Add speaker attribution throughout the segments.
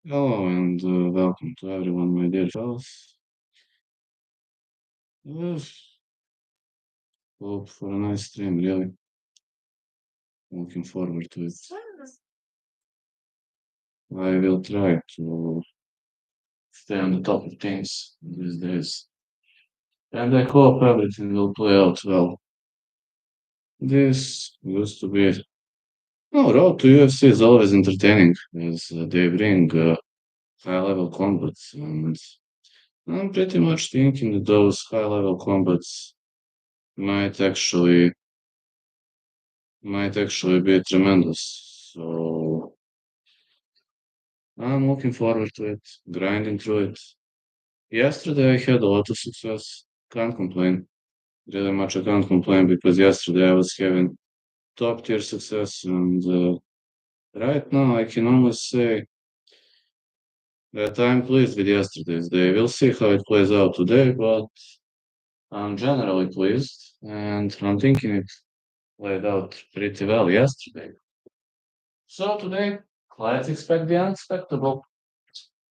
Speaker 1: Hello and welcome to everyone, my dear fellows. Uh, Hope for a nice stream, really. Looking forward to it. I will try to stay on the top of things these days. And I hope everything will play out well. This used to be. No, Road to UFC is always entertaining as they bring high level combats. And I'm pretty much thinking that those high level combats might actually might actually be tremendous. So I'm looking forward to it, grinding through it. Yesterday I had a lot of success. Can't complain. Really much I can't complain because yesterday I was having top tier success, and right now I can only say that I'm pleased with yesterday's day. We'll see how it plays out today, but I'm generally pleased, and I'm thinking it played out pretty well yesterday. So today, let's expect the unexpected.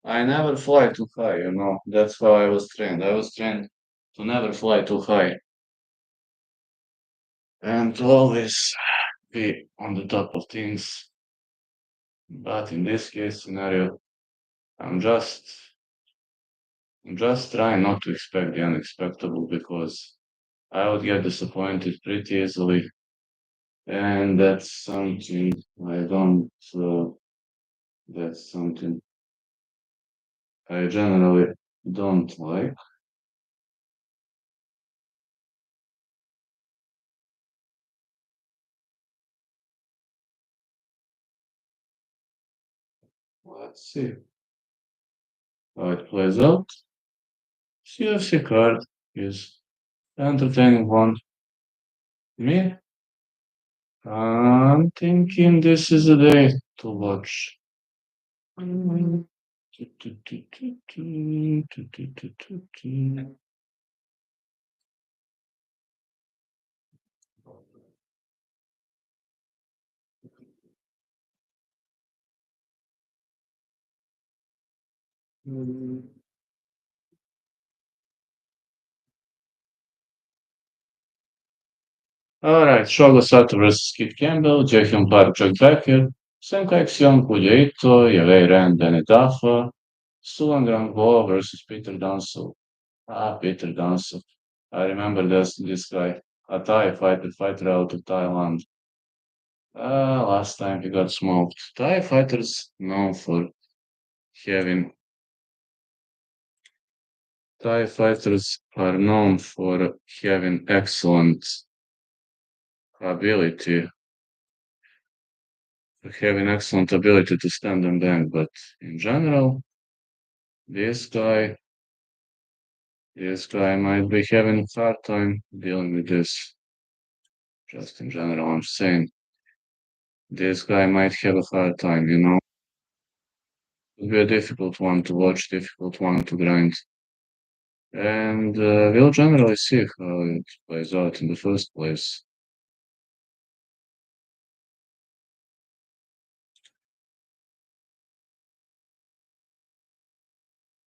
Speaker 1: I never fly too high, you know. That's how I was trained. I was trained to never fly too high and to always be on the top of things. But in this case scenario, I'm just I'm just trying not to expect the unexpected because I would get disappointed pretty easily, and that's something I don't. That's something I generally don't like. Let's see how it plays out. CFC card is entertaining one. Me? I'm thinking this is a day to watch. Alright, Shogo Sato versus Kid Campbell, Jason Park, Jack Becker, Sam Kaisong, Pujaito, Yavei Ren, Danny Dafa, Sulangrang Bo versus Peter Danso. Peter Danso. I remember this guy, a Thai fighter out of Thailand. Last time he got smoked. Thai fighters known for having Thai fighters are known for having excellent ability, to stand and bang, but in general, this guy, this guy might be having a hard time dealing with this. Just in general, I'm saying this guy might have a hard time, you know. It'll be a difficult one to watch, difficult one to grind. And we'll generally see how it plays out in the first place.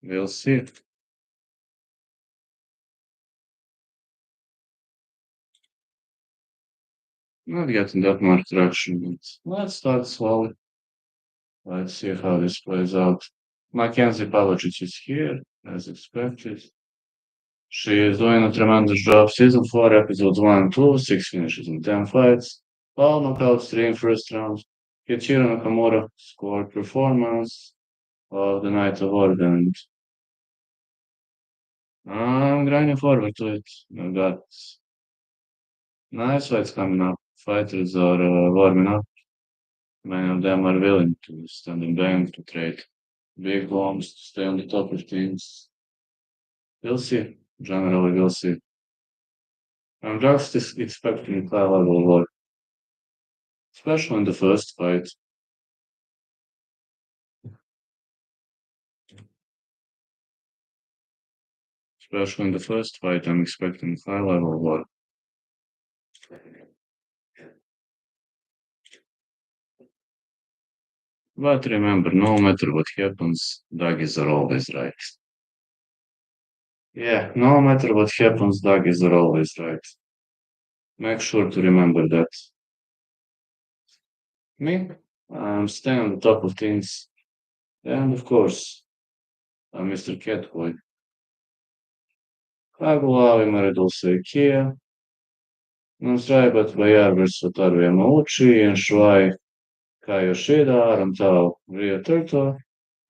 Speaker 1: We'll see. Not getting that much traction, but let's start slowly. Let's see how this plays out. Mackenzie Pavlovich is here, as expected. She is doing a tremendous job. Season 4, episodes 1 and 2, 6 finishes in 10 fights. All knockouts, 3 in first round. Kichiro Nakamura scored performance of the Night Award, and I'm grinding forward to it. I've got nice fights coming up. Fighters are warming up. Many of them are willing to stand and bang, to trade big bombs, to stay on the top of things. We'll see. Generally, we'll see. I'm just expecting high level war, especially in the first fight. Especially in the first fight, I'm expecting high level war. But remember, no matter what happens, doggies are always right. Yeah, no matter what happens, doggies are always right. Make sure to remember that. Me, I'm staying on the top of things. And of course, I'm Mr. Catboy. Главим reduse Kia. Non strajbat vajarbers otarviem uči, en švai Kayoshida, Arantao, Rio Turtle.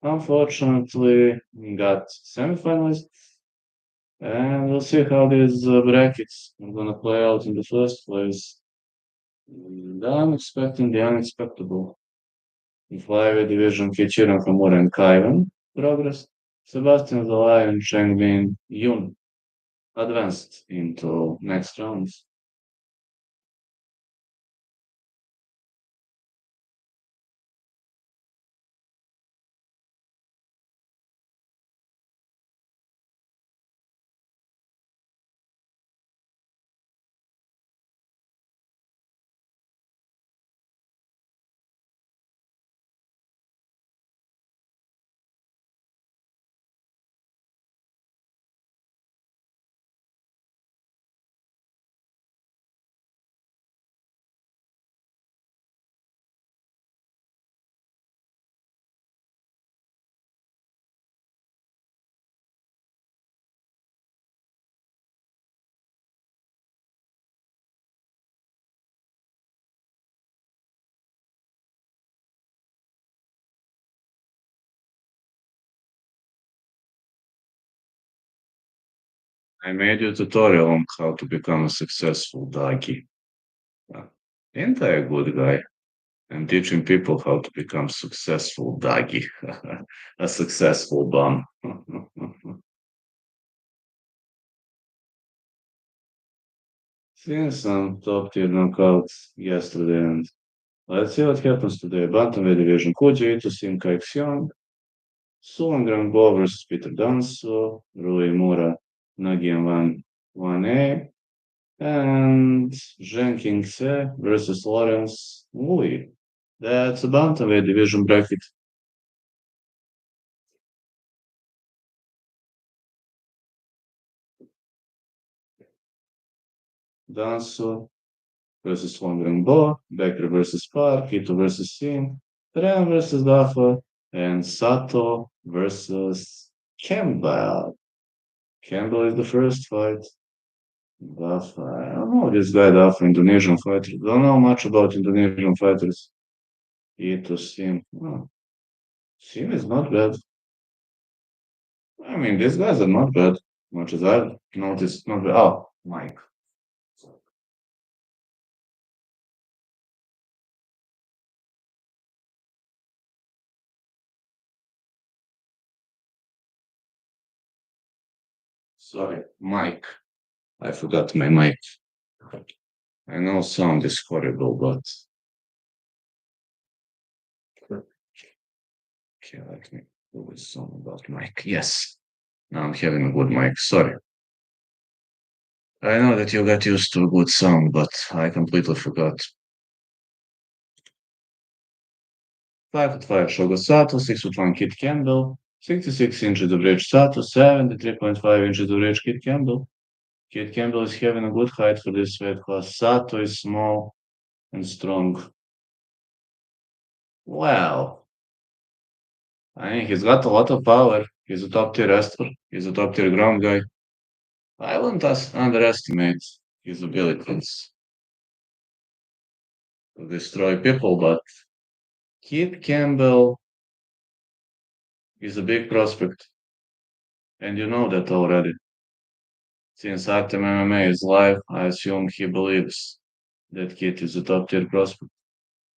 Speaker 1: Unfortunately, got semifinalists. And we'll see how these brackets are gonna play out in the first place. I'm expecting the unexpected. In flyweight division featuring Hamura and Kaivan progress. Sebastian the Lion, Chenglin, Yun advanced into next rounds. I made you a tutorial on how to become a successful doggy. Uh, Ain't I a good guy? I'm teaching people how to become successful doggy. A successful bum. Seen some top tier knockouts yesterday, and let's see what happens today. Bantamweight division. Koji Ito, Sim Kaisong, Sulangram Bo versus Peter Danso, Rui Mura, Nagian Van 1A, and Zheng Qingce versus Lawrence Louis. That's a bantamweight division bracket. Danso versus Longren Bo, Becker versus Park, Ito versus Sim, Ren versus Dafa, and Sato versus Campbell. Campbell is the first fight. Dafa, I don't know this guy Dafa, Indonesian fighter. Don't know much about Indonesian fighters. Ito, Sim. Oh, Sim is not bad. I mean, these guys are not bad. Much as I've noticed, not bad. Oh, Mike. Sorry, Mike. I forgot my mic. I know sound is horrible, but okay, let me do a song about mic. Yes, now I'm having a good mic. Sorry. I know that you got used to a good sound, but I completely forgot. 5'5" Shogo Sato, 6'1" Kid Campbell, 66 inches of reach Sato, 73.5 inches of reach Kid Campbell. Kid Campbell is having a good height for this weight class. Sato is small and strong. Well, I mean, he's got a lot of power. He's a top tier wrestler. He's a top tier ground guy. I wouldn't underestimate his abilities to destroy people, but Kid Campbell is a big prospect, and you know that already. Since Active MMA is live, I assume he believes that Kid is a top tier prospect.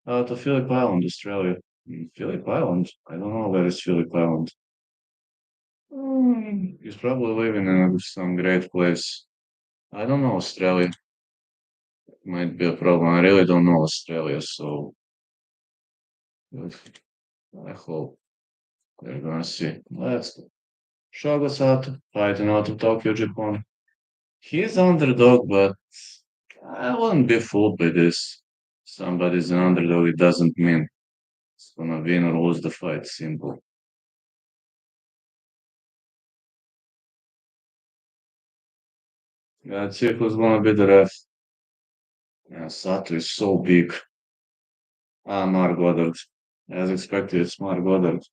Speaker 1: Out of Phillip Island, Australia. Phillip Island? I don't know where is Phillip Island. He's probably living in some great place. I don't know Australia. Might be a problem. I really don't know Australia, so I hope we're gonna see. Let's go. Shogo Sato fighting out of Tokyo, Japan. He's underdog, but I wouldn't be fooled by this. Somebody's an underdog, it doesn't mean It's gonna win or lose the fight. Simple. Let's see who's gonna be the ref. Yeah, Sato is so big. Ah, Mark Goddard. As expected, it's Mark Goddard.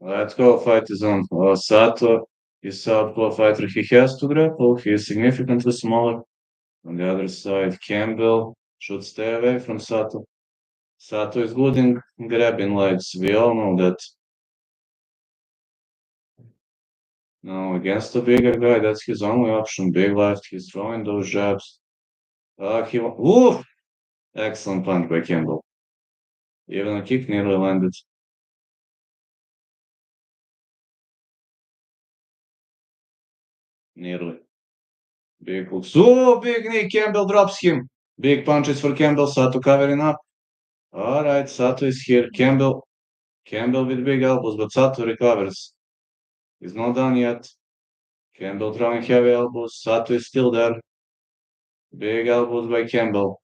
Speaker 1: Let's go. Fight is on. Sato is southpaw fighter. He has to grapple. He is significantly smaller. On the other side, Campbell should stay away from Sato. Sato is good in grabbing legs. We all know that. Now, against a bigger guy, that's his only option. Big left. He's throwing those jabs. Oof! Excellent punch by Campbell. Even a kick nearly landed. Nearly. Big hooks. Oh, big knee. Campbell drops him. Big punches for Campbell. Sato covering up. All right, Sato is here. Campbell with big elbows, but Sato recovers. He's not done yet. Campbell throwing heavy elbows. Sato is still there. Big elbows by Campbell.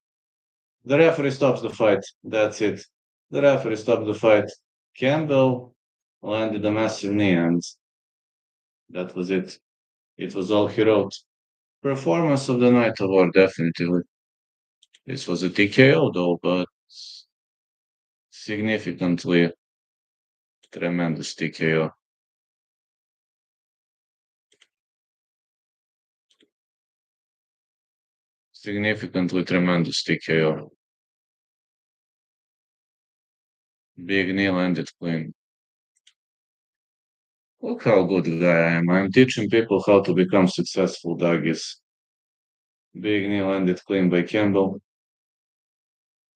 Speaker 1: The referee stops the fight. That's it. The referee stopped the fight. Campbell landed a massive knee, and that was it. It was all he wrote. Performance of the night award, definitely. This was a TKO, though, but significantly tremendous TKO. Significantly tremendous TKO. Big knee landed clean. Look how good guy I am. I'm teaching people how to become successful doggies. Big knee landed clean by Campbell.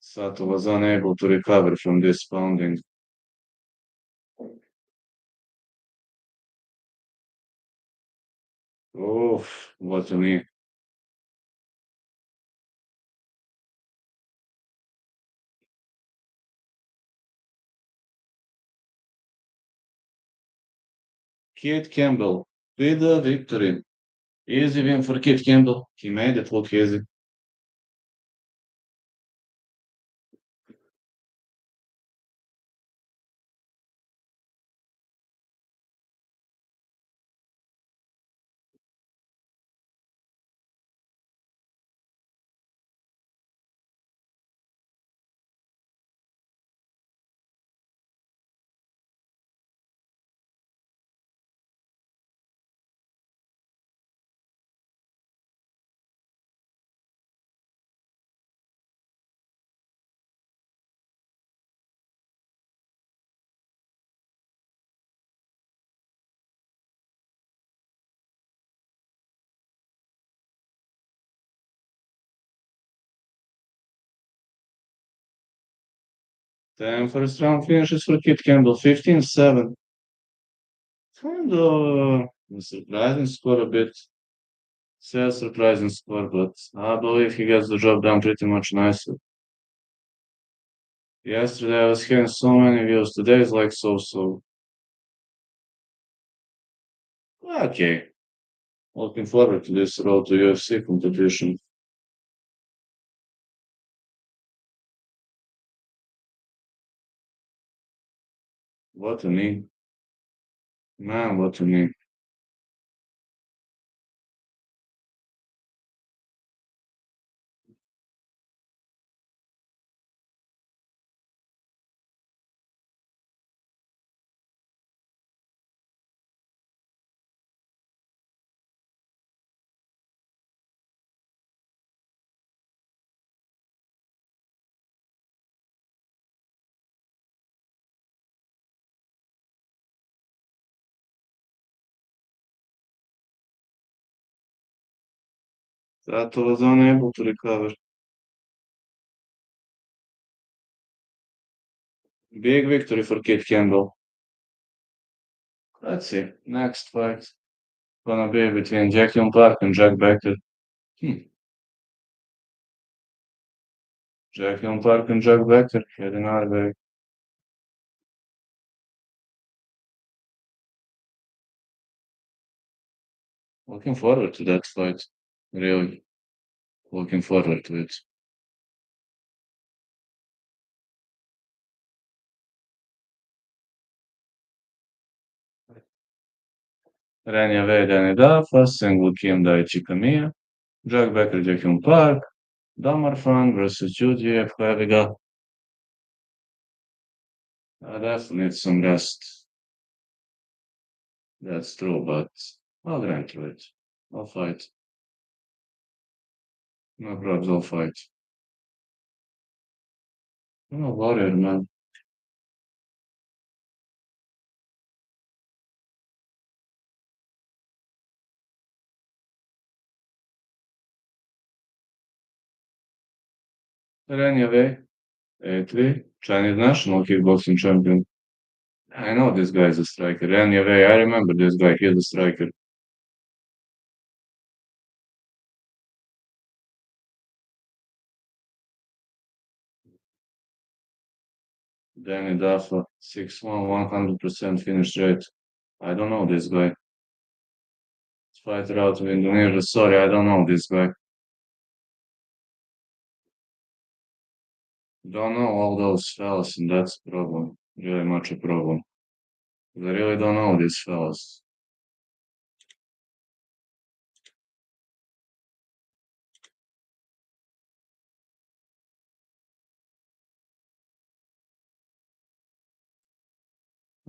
Speaker 1: Sato was unable to recover from this pounding. Oof, what a knee. Kid Campbell with the victory. Easy win for Kid Campbell. He made it look easy. Then first round finishes for Kid Campbell. 15-7. Kind of surprising score a bit. Says surprising score, but I believe he gets the job done pretty much nicely. Yesterday I was hearing so many views. Today is like so. Okay. Looking forward to this road to UFC competition. What a knee. Man, what a knee. Sato was unable to recover. Big victory for Kid Campbell. Let's see. Next fight. Gonna be between Jackie Park and Jack Becker. Hmm. Jackie Park and Jack Becker. Heading our way. Looking forward to that fight. Really looking forward to it. Rania Veidani Dafa, Senglu Kim Dai Chikamia, Jack Becker Jakim Park, Damarfan versus Judiev, Klaviga. I definitely need some rest. That's true, but I'll grant to it. I'll fight. No problems, I'll fight. I'm a warrior, man. But anyway, lately, Chinese national kickboxing champion. I know this guy is a striker. Anyway, I remember this guy. He's a striker. Danny Dafa, 6'1", 100% finish rate. I don't know this guy. Fighter out of Indonesia. Sorry, I don't know this guy. Don't know all those fellas, and that's a problem. Really much a problem. I really don't know these fellas.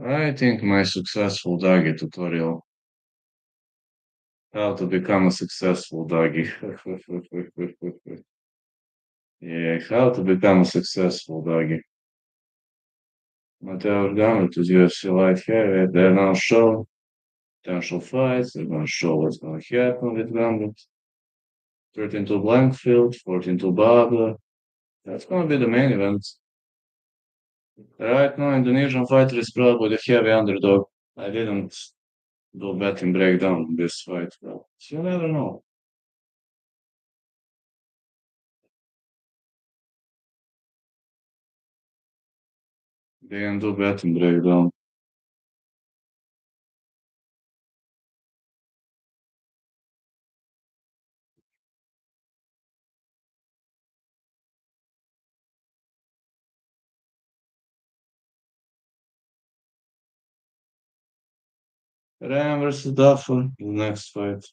Speaker 1: I think my successful doggy tutorial, how to become a successful doggy. Yeah, how to become a successful doggy. Mateo Organo to UFC light heavyweight. They're now show potential fights. They're going to show what's going to happen with Gambit. 13 to Blankfield, 14 to Baba. That's going to be the main event. Right now, Indonesian fighter is probably the heavy underdog. I didn't do betting breakdown on this fight, but you never know. Didn't do betting breakdown. Ryan versus Dafa, the next fight.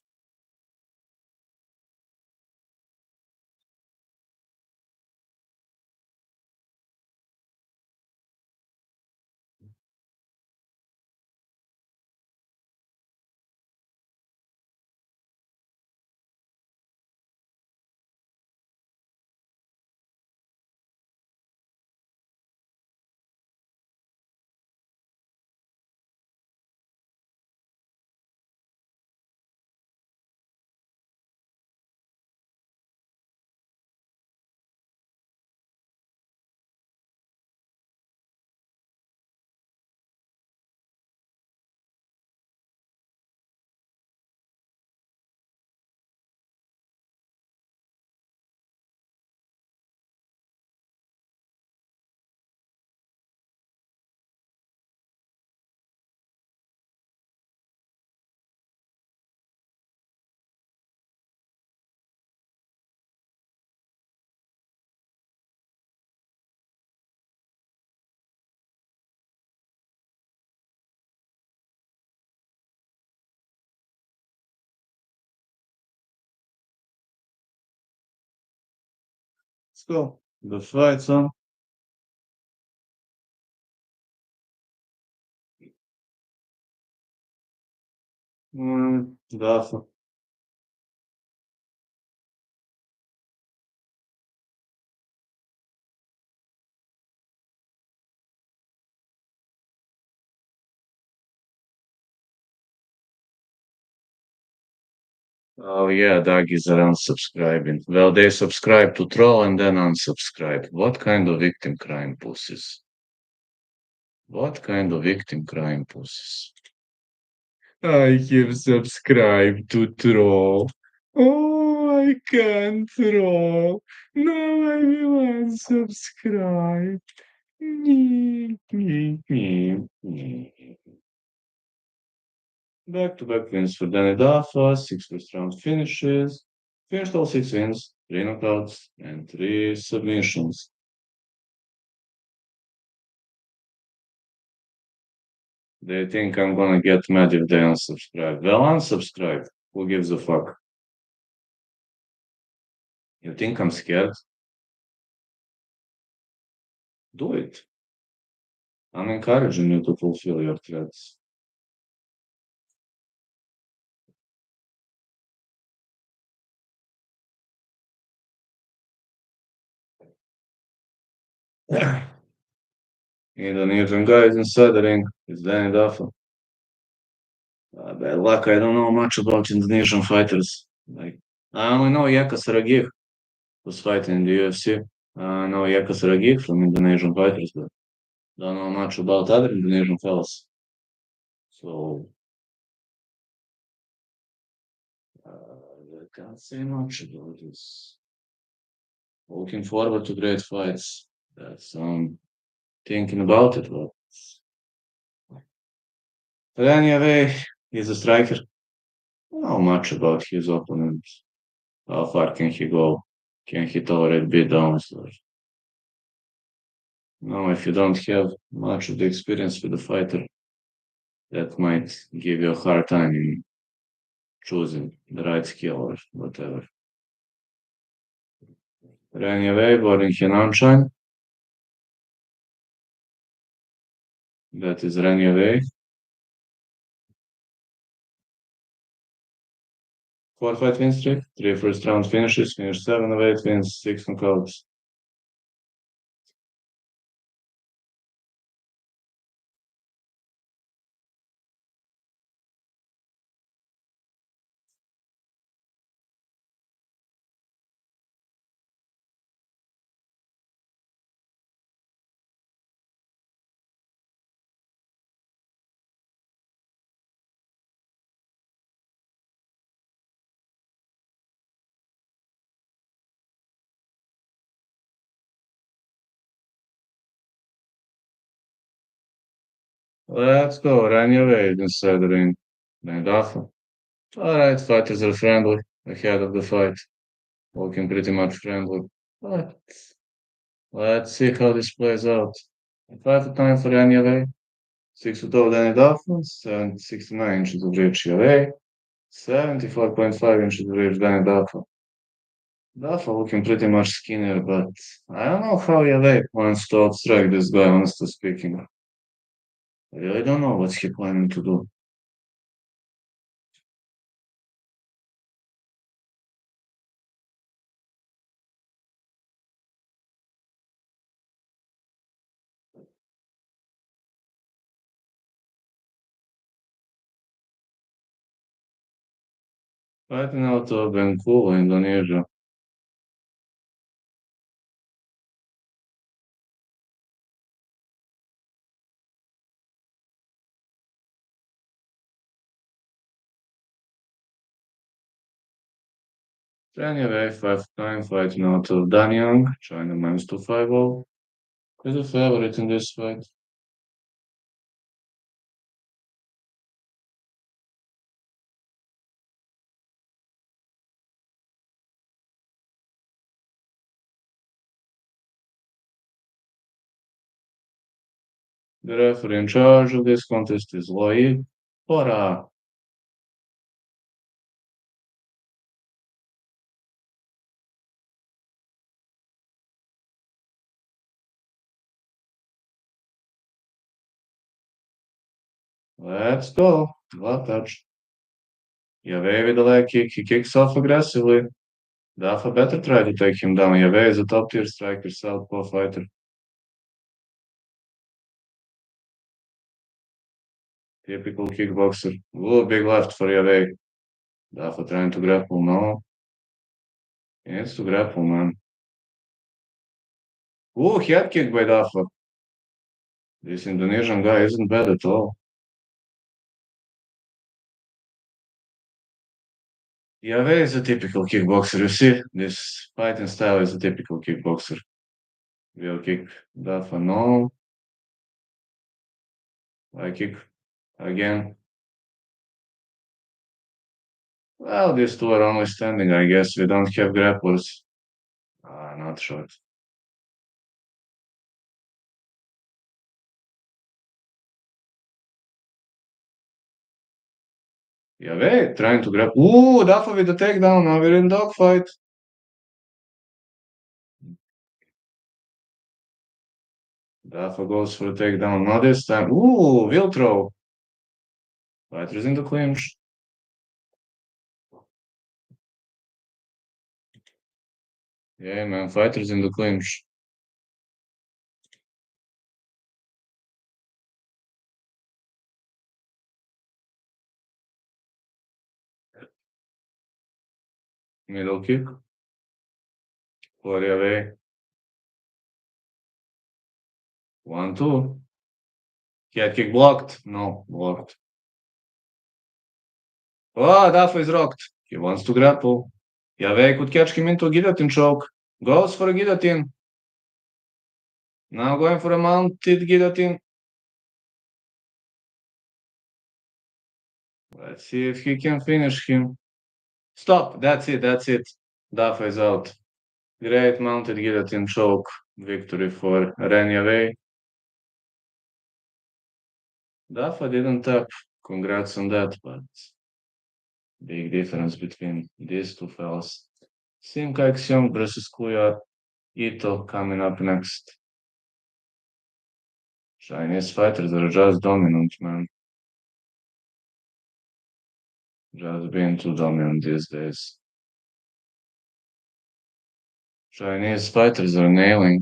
Speaker 1: Let's go. The fight's on. Dafa. Oh yeah, doggies are unsubscribing. Well, they subscribe to troll and then unsubscribe. What kind of victim crime pussies? What kind of victim crime pussies? I have subscribed to troll. Oh, I can't troll. No, I will unsubscribe. Back-to-back wins for Danny Dafa, six first round finishes, finished all six wins, three knockouts, and three submissions. They think I'm gonna get mad if they unsubscribe. Well, unsubscribe. Who gives a fuck? You think I'm scared? Do it. I'm encouraging you to fulfill your threats. Indonesian guys inside the ring. It's Danny Dafa. Bad luck. I don't know much about Indonesian fighters. Like I only know Yaka Saragih, who's fighting in the UFC. I know Yaka Saragih from Indonesian fighters, but don't know much about other Indonesian fellas. So I can't say much about this. Looking forward to great fights. That's thinking about it, but anyway, he's a striker. Not much about his opponent. How far can he go? Can he tolerate beatdowns? Or no, if you don't have much of the experience with the fighter, that might give you a hard time in choosing the right skill or whatever. But anyway, boarding Hinanchine. That is Ranieri. Four fight win streak, three first round finishes, finished 7 of 8 wins, six knockouts. Let's go, Ranieri inside the ring. Then Dafa. Alright, fighters are friendly ahead of the fight. Looking pretty much friendly. But let's see how this plays out. 5 time for Ranieri. 6 foot tall Danny Dafa, 69 inches of reach LA, 74.5 inches of reach Danny Dafa. Dafa looking pretty much skinnier, but I don't know how LA plans to outstrike this guy, honestly speaking. I really don't know what's he planning to do. Fighting out of Vancouver, Indonesia. Anyway, 5 time fighting out of Danyang, China minus 250. Is a favorite in this fight. The referee in charge of this contest is Loic Pora. Let's go. Love touch. Yavei with the leg kick. He kicks off aggressively. Dafa better try to take him down. Yavei is a top tier striker, southpaw fighter. Typical kickboxer. Ooh, big left for Yavei. Dafa trying to grapple. No. He needs to grapple, man. Ooh, head kick by Dafa. This Indonesian guy isn't bad at all. Yavei is a typical kickboxer. You see, this fighting style is a typical kickboxer. Real kick. Dafa, no. I kick again. Well, these two are only standing, I guess. We don't have grapplers. Not short. Yeah, wait, trying to grab. Ooh, Dafa with the takedown. Now we're in dogfight. Dafa goes for a takedown. Not this time. Ooh, will throw. Fighters in the clinch. Yeah, man, fighters in the clinch. Middle kick. Flurry away. 1, 2. Head kick blocked. No, blocked. Oh, Dafa is rocked. He wants to grapple. Yave could catch him into a guillotine choke. Goes for a guillotine. Now going for a mounted guillotine. Let's see if he can finish him. Stop. That's it. That's it. Dafa is out. Great mounted guillotine choke. Victory for Renyave. Dafa didn't tap. Congrats on that, but big difference between these two fellas. Sim Kaisong versus Kuya Ito coming up next. Chinese fighters are just dominant, man. Just being too dominant these days. Chinese fighters are nailing.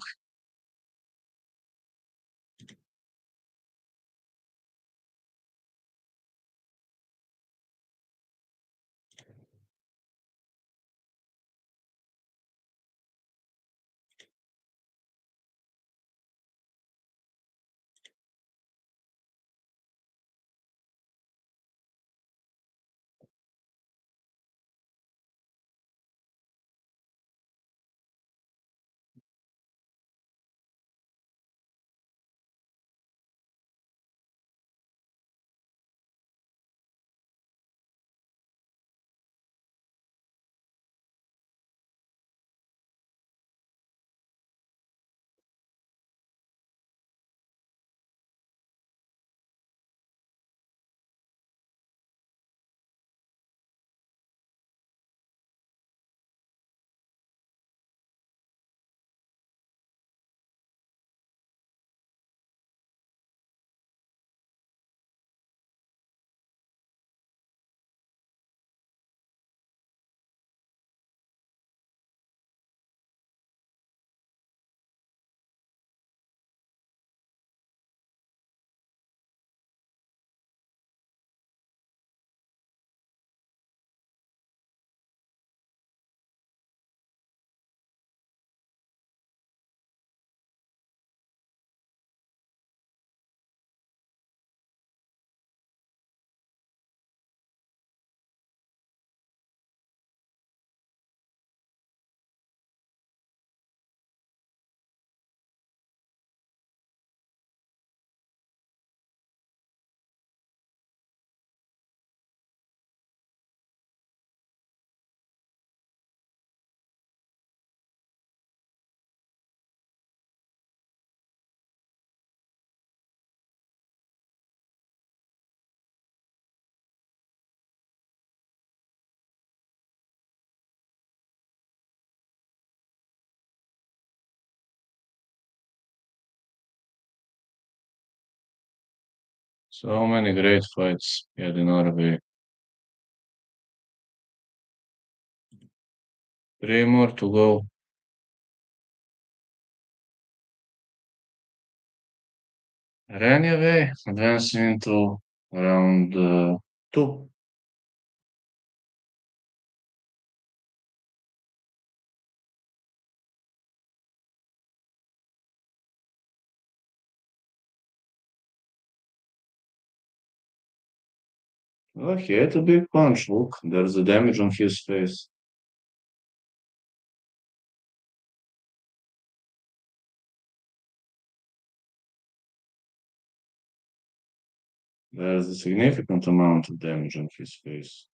Speaker 1: So many great fights had in RV. 3 more to go. Renyave advancing into round 2. Oh, he had a big punch. Look, there's a damage on his face. There's a significant amount of damage on his face.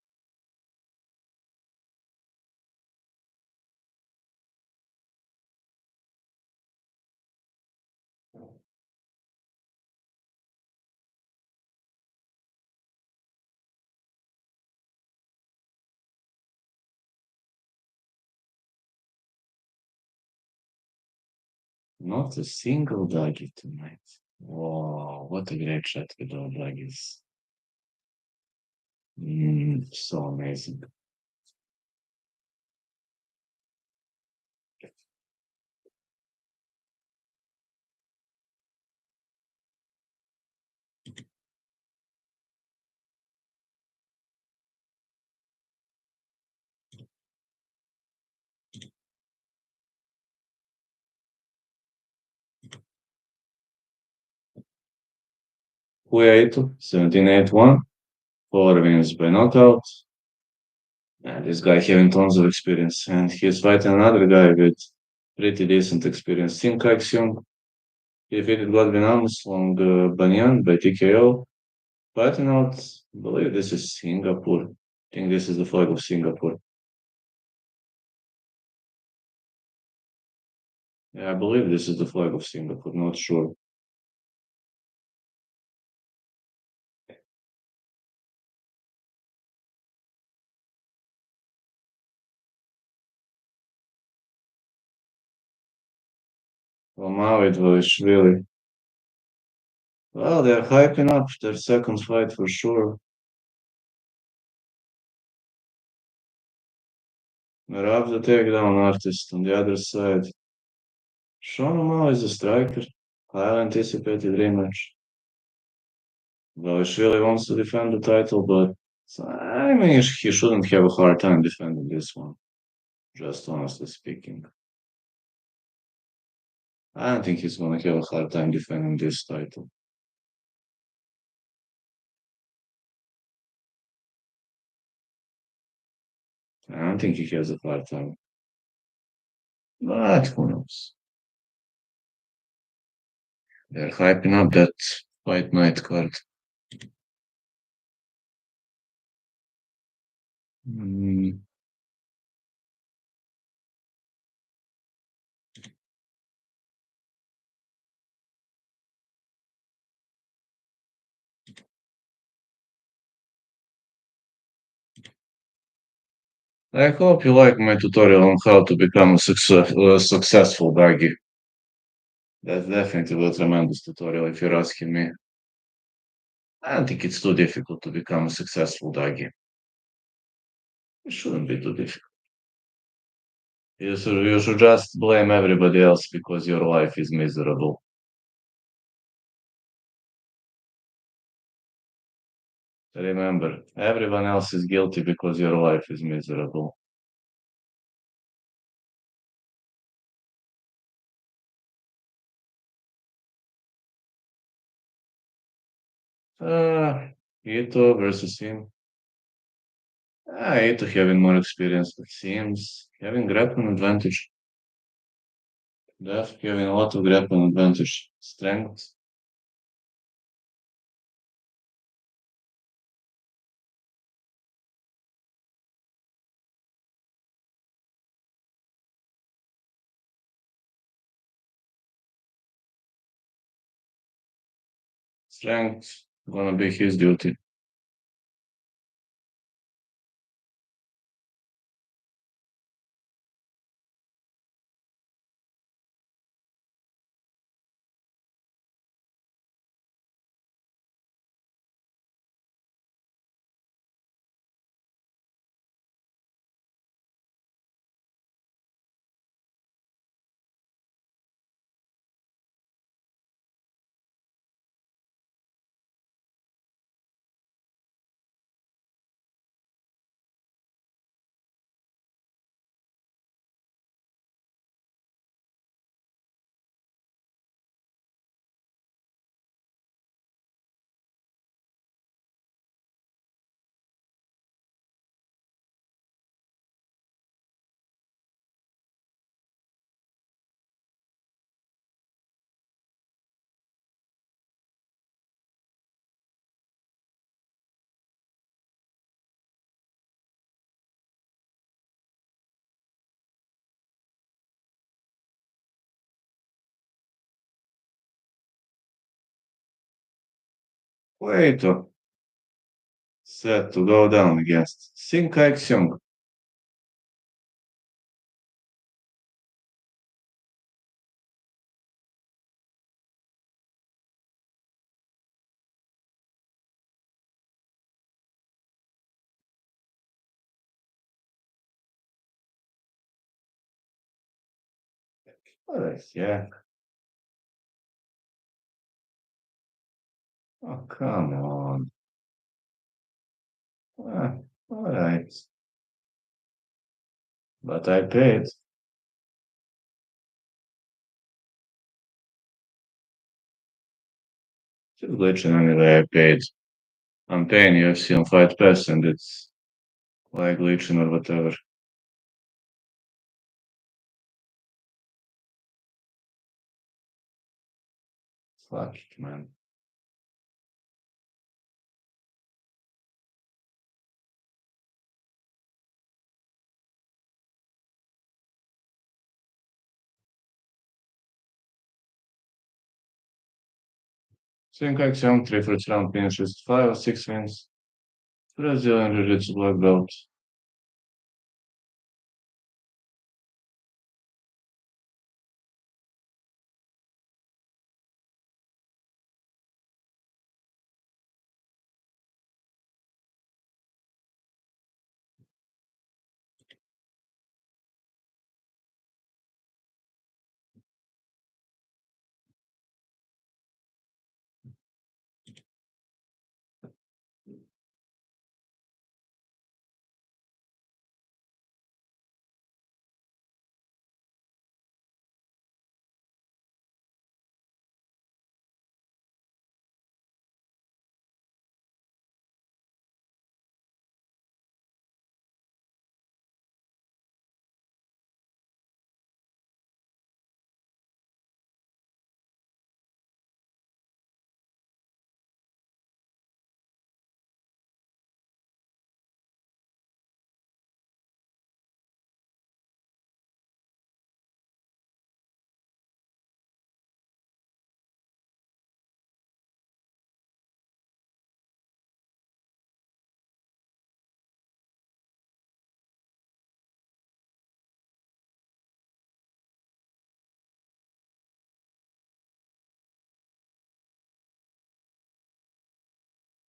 Speaker 1: Not a single doggy tonight. Whoa, what a great shot with our doggies. So amazing. Cueto, 17-8-1, 4 wins by knockout. And this guy having tons of experience, and he's fighting another guy with pretty decent experience. Team Kaisong, he defeated Godwin Armstrong Banyan by TKO. Fighting out, I believe this is Singapore. I think this is the flag of Singapore. Yeah, I believe this is the flag of Singapore, not sure. Well, now it was really. Well, they're hyping up their second fight for sure. Merab the takedown artist on the other side. Sean O'Malley is a striker. Highly anticipated rematch. Well, he really wants to defend the title, but I mean, he shouldn't have a hard time defending this one, just honestly speaking. I don't think he's gonna have a hard time defending this title. I don't think he has a hard time. But who knows? They're hyping up that fight night card. Mm, I hope you like my tutorial on how to become a successful doggy. That's definitely a tremendous tutorial if you're asking me. I don't think it's too difficult to become a successful doggy. It shouldn't be too difficult. You should just blame everybody else because your life is miserable. Remember, everyone else is guilty because your life is miserable. Uh, Ito versus him. Ito having more experience, but seems having grappling advantage. Def having a lot of grappling advantage. Strength. Strength gonna be his duty. Wait, set to go down against Sin Kaixong. What the heck? Oh, come on. All right. But I paid. It's glitching anyway. I paid. I'm paying UFC on Fight Pass and it's like glitching or whatever. Fuck it, man. Same Kaisong, 3 first round finishes, 5 or 6 wins. Brazilian Jiu-Jitsu black belt.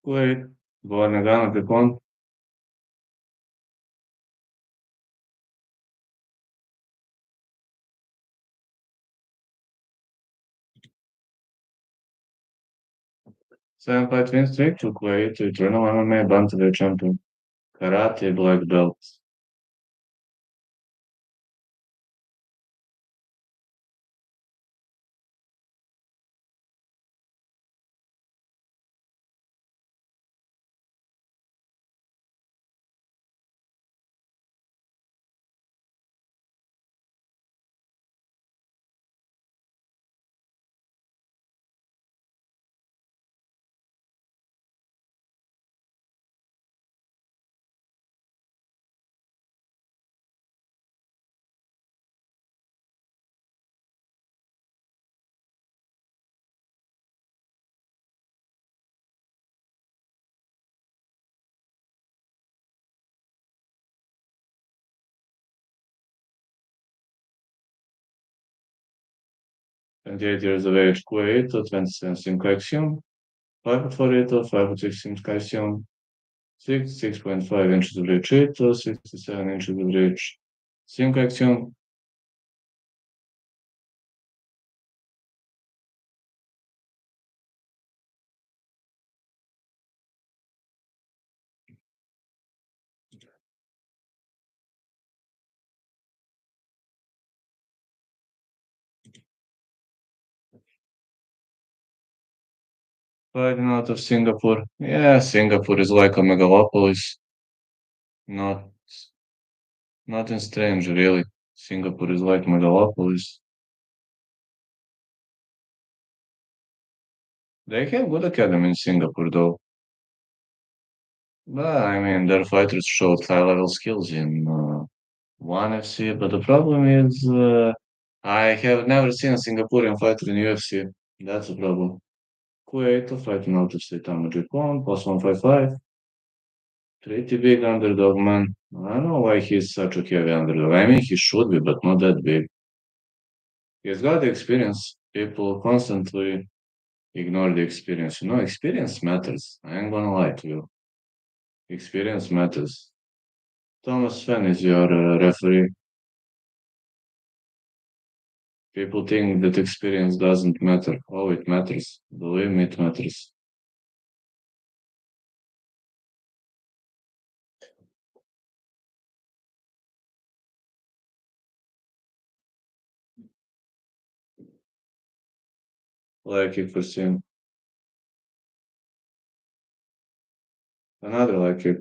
Speaker 1: Wait, Boa Nagano pick one. Seven fight win streak took way to eternal MMA bantamweight champion. Karate black belt. And 8 years of age, Kuwait, 20 collection. 5'4", 5'6" collection. 6.5 inches of reach, 67 inches of reach. 5 collection. Fighting out of Singapore. Yeah, Singapore is like a megalopolis. Not, nothing strange, really. Singapore is like megalopolis. They have good academy in Singapore, though. But I mean, their fighters showed high-level skills in one FC. But the problem is, I have never seen a Singaporean fighter in UFC. That's a problem. Kuwait fighting out of state amateur one plus 155. Pretty big underdog, man. I don't know why he's such a heavy underdog. I mean, he should be, but not that big. He's got the experience. People constantly ignore the experience. You know, experience matters. I ain't gonna lie to you. Experience matters. Thomas Fenn is your referee. People think that experience doesn't matter. Oh, it matters. Believe me, it matters. Like it for sim. Another like it.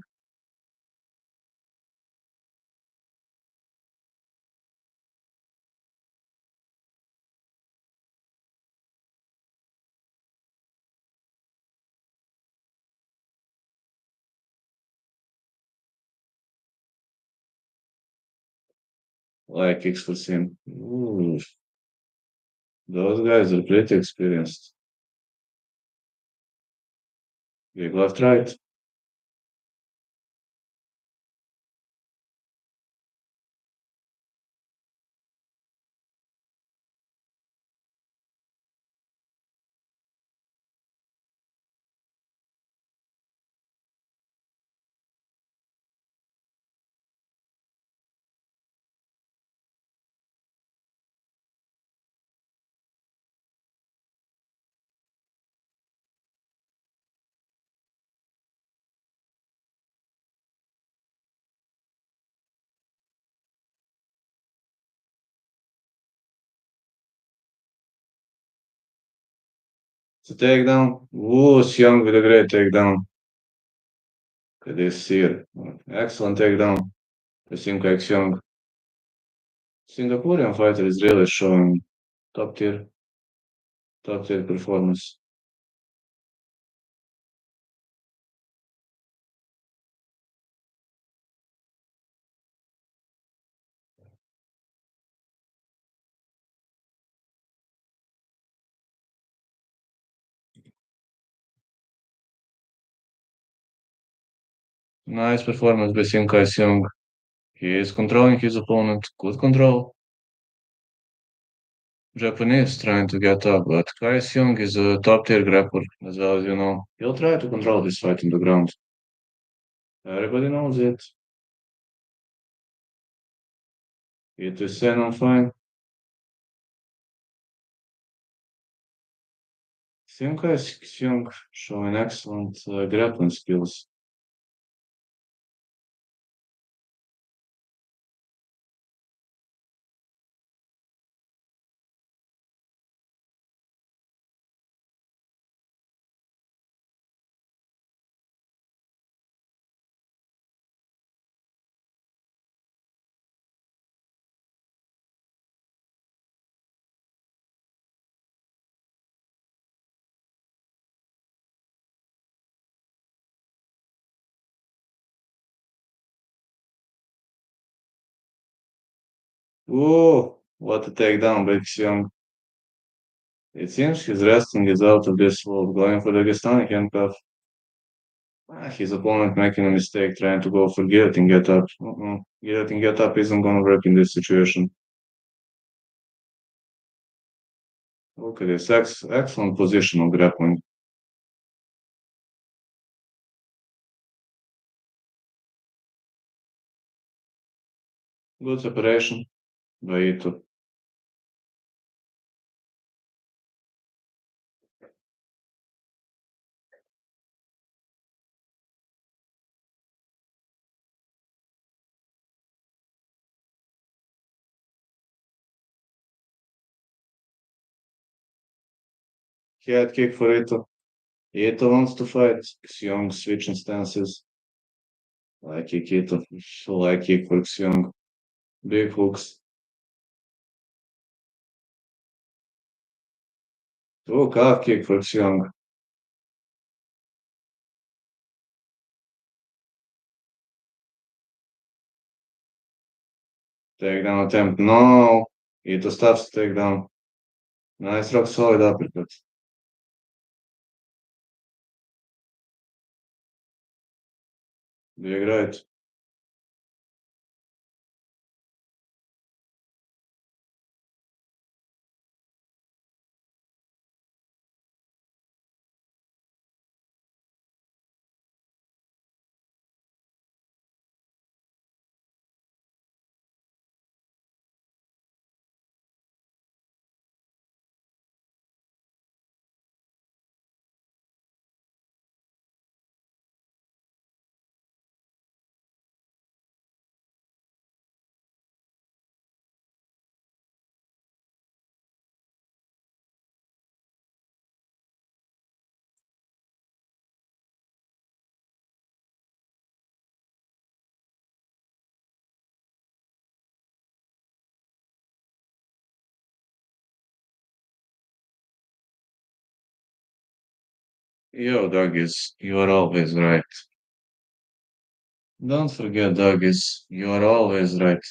Speaker 1: Like X for sim. Ooh, those guys are pretty experienced. Big left right. It's a takedown. Ooh, Young with a great takedown. Good to see it. Excellent takedown. I think Kaisong. Singaporean fighter is really showing top tier, top tier performance. Nice performance by Sim Kaisong. He is controlling his opponent. Good control. Japanese trying to get up, but Kaisong is a top tier grappler, as well as you know. He'll try to control this fight in the ground. Everybody knows it. It is Sen on fine. Sim Kaisong showing excellent grappling skills. Whoa, what a takedown by Xiong. It seems his wrestling is out of this world, going for the Dagestani handcuff. His opponent making a mistake trying to go for guillotine get up. Guillotine get up isn't gonna work in this situation. Look at this excellent positional grappling. Good separation by Ito. Head kick for Ito. Ito wants to fight. Xiong switching stances. Like kick Ito. Like kick for Xiong. Big hooks. Oh, calf kick for Xiong. Takedown attempt. No. Ito stops the takedown. Nice rock solid uppercut. Big right. Yo, Douglas, you are always right. Don't forget, Douglas, you are always right.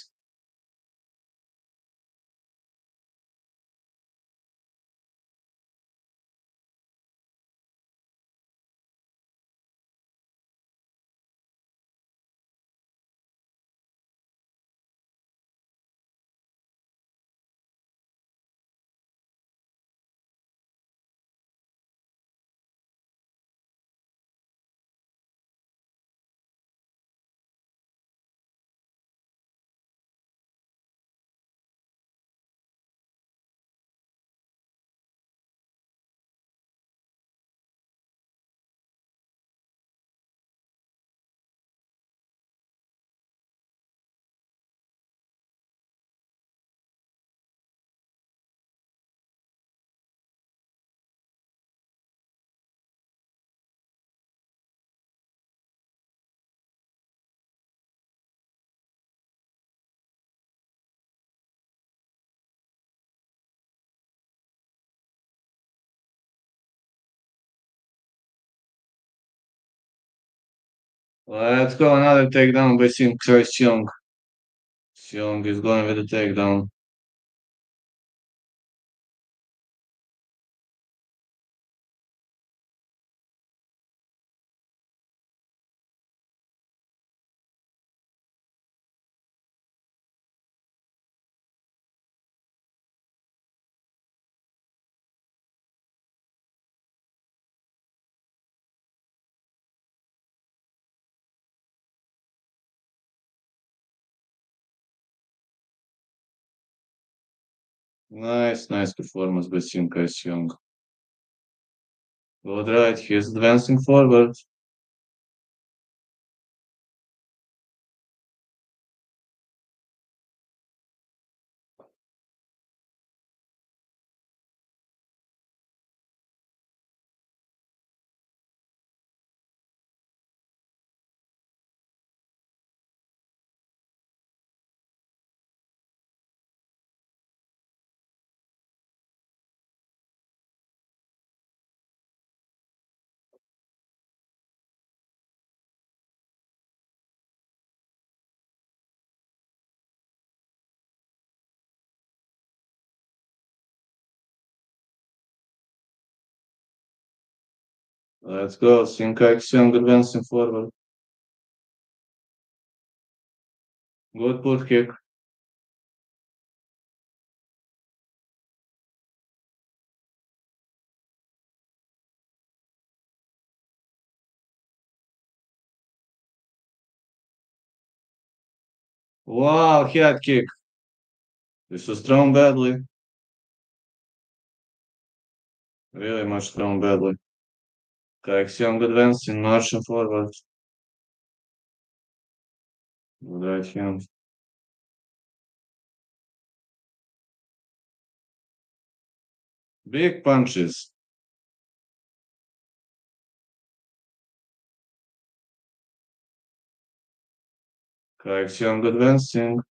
Speaker 1: Let's go, another takedown by Sim Kaisong. Seong is going with the takedown. Nice performance by Sim Kaisong. All right, he's advancing forward. Let's go, Sim Kaisong advancing forward. Good put kick. Wow, head kick. This was thrown badly. Really much thrown badly. Kaisong advancing, marching forward. Good right hand. Big punches. Kaisong advancing.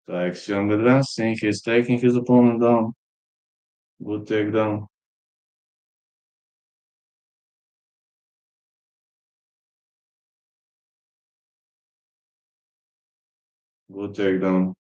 Speaker 1: Kaisong advancing. He's taking his opponent down. Good takedown. Good takedown.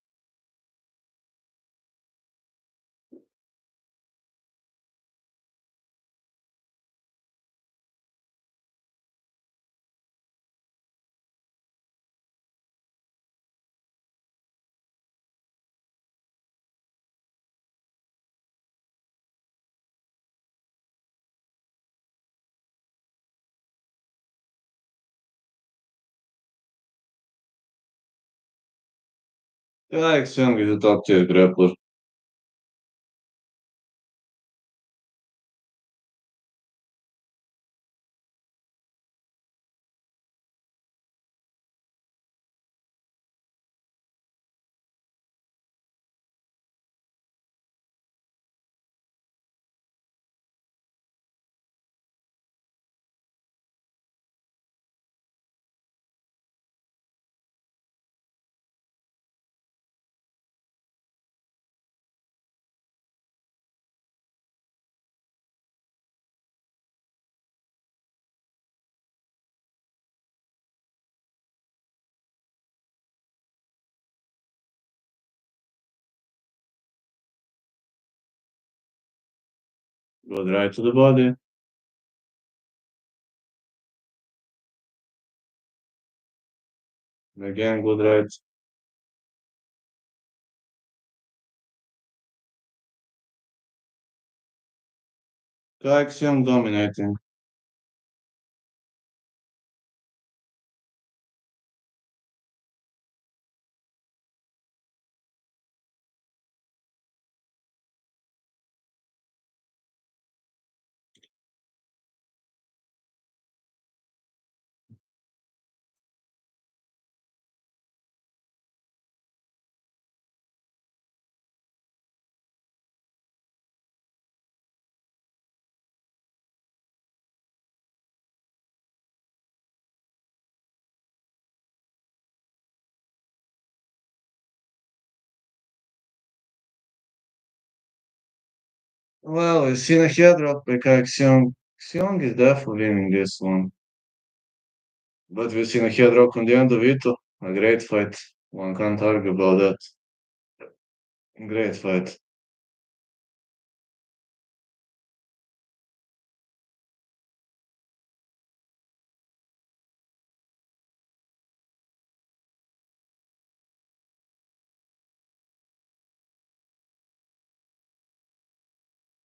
Speaker 1: Kaisong is a top tier grappler. Good right to the body. Again, good right. Kaisong dominating. Well, we've seen a head drop by Kaisong. Xiong is definitely winning this one. But we've seen a head drop on the end of it. A great fight. One can't argue about that. Great fight.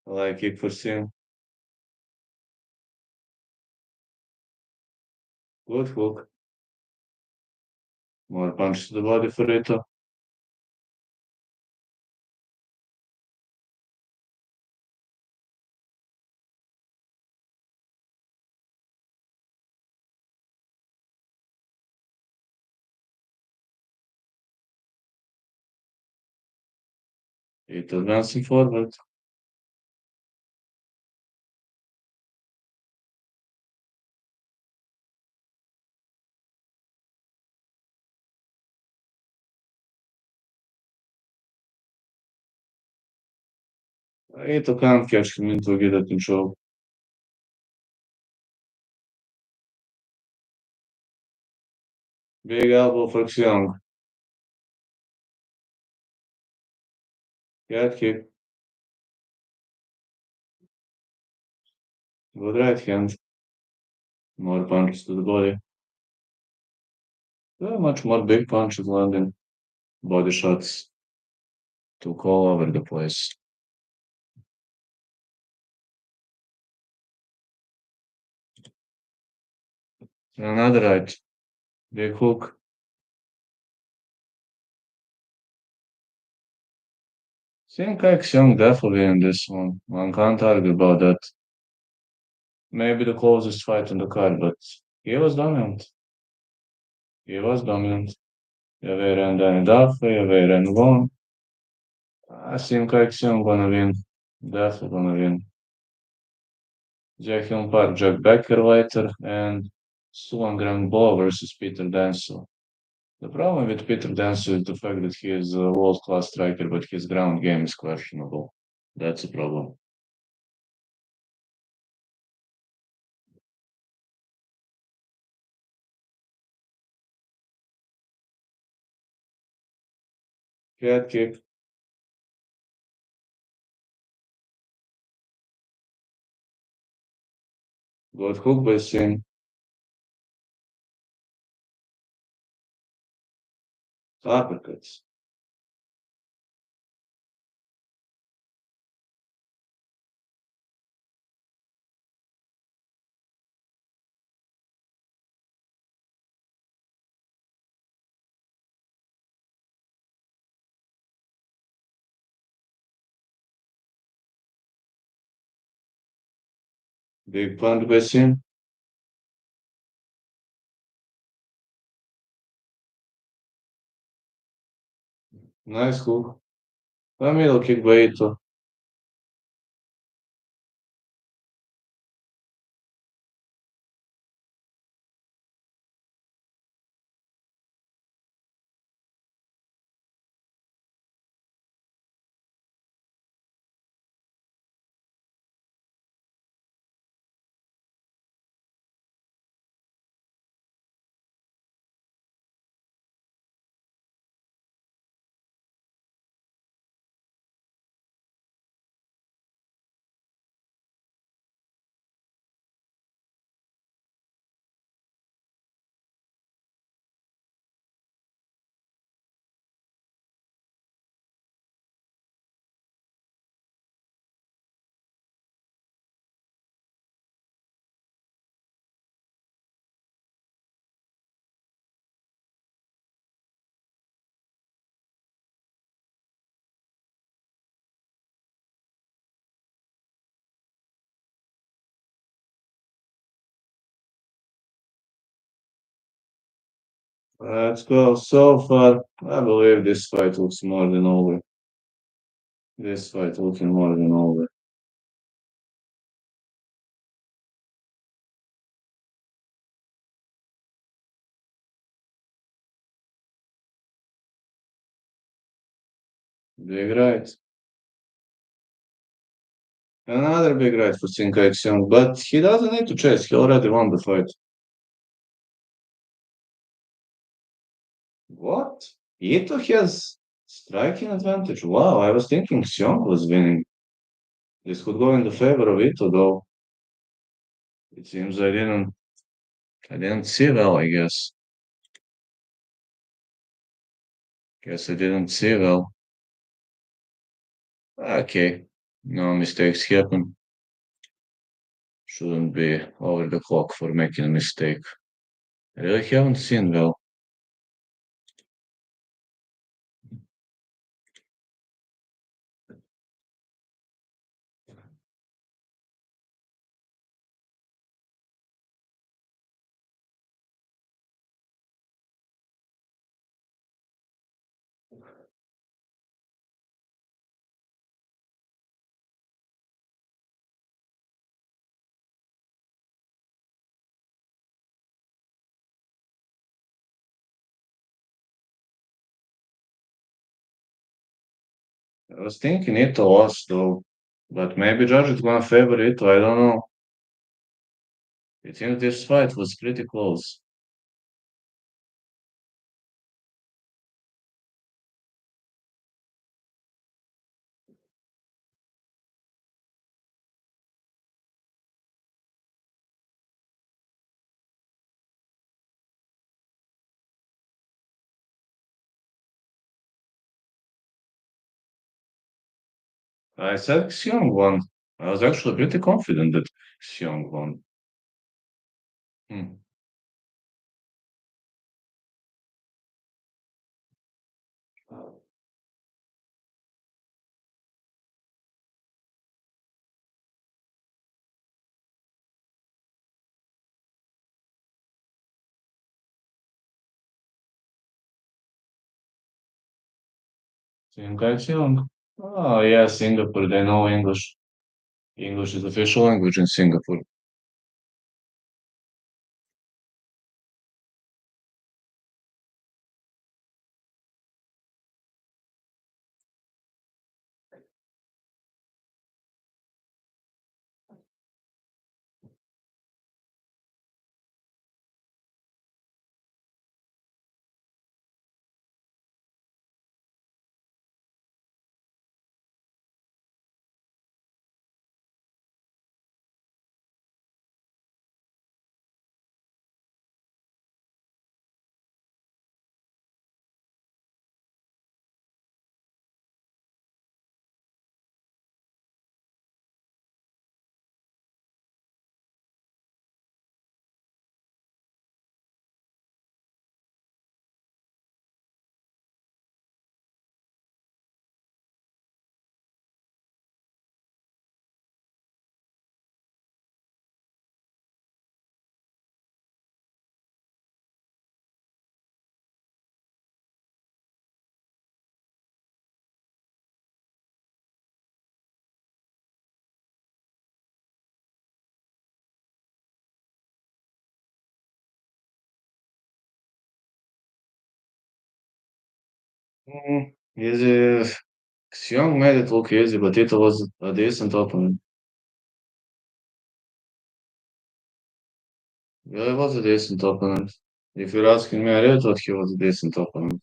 Speaker 1: I like kick for Sim. Good hook. More punch to the body for Ito. Ito advancing forward. Ito can't catch him into get a control. Big elbow for Xiong. Head kick. Good right hand. More punches to the body. Much more big punches landing. Body shots took all over the place. Another right. Big hook. Seeing Kaisong definitely in this one. One can't argue about that. Maybe the closest fight on the card, but he was dominant. He was dominant. Javeren and Dafa, Javeren won. I think Kaisong gonna win. Definitely gonna win. Jack Park, Jack Becker later, and Sulangram Ball versus Peter Danso. The problem with Peter Danso is the fact that he is a world-class striker, but his ground game is questionable. That's a problem. Head kick, good hook by Sin, uppercuts. Big punch by Sin. Nice hook. A middle kick by Ito. Let's go. So far, I believe this fight looks more than over. This fight looking more than over. Big right. Another big right for Kaisong, but he doesn't need to chase. He already won the fight. What? Ito has striking advantage. Wow, I was thinking Xiong was winning. This could go in the favor of Ito, though. It seems I didn't see well, I guess. Guess I didn't see well. Okay. No mistakes happen. Shouldn't be over the clock for making a mistake. I really haven't seen well. I was thinking Ito lost, though. But maybe Judge is gonna favor Ito, I don't know. I think this fight was pretty close. I said Xiong won. I was actually pretty confident that Xiong won. Hmm. Xiong. Oh, yeah, Singapore, they know English. English is official language in Singapore. Easy. Xiong made it look easy, but it was a decent opponent. Yeah, it was a decent opponent. If you're asking me, I really thought he was a decent opponent.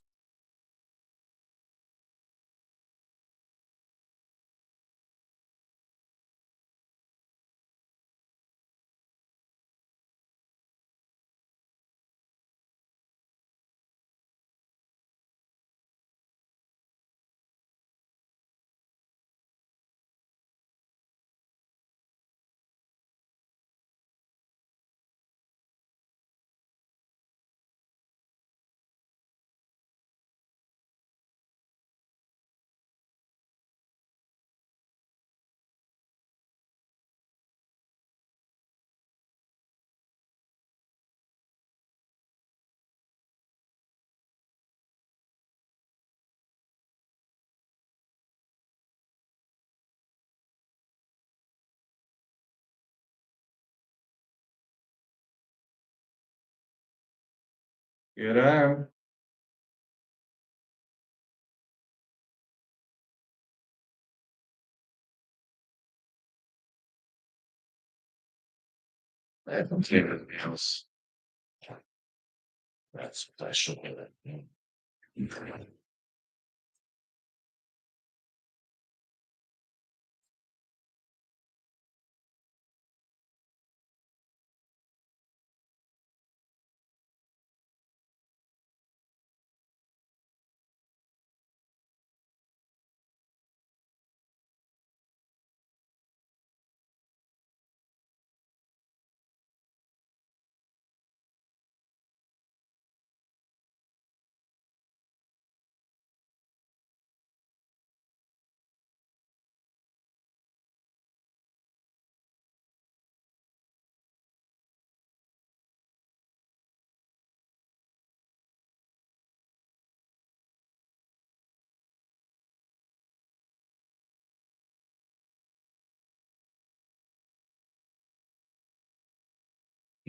Speaker 1: Here I am. I haven't cleaned the house. That's what I should have.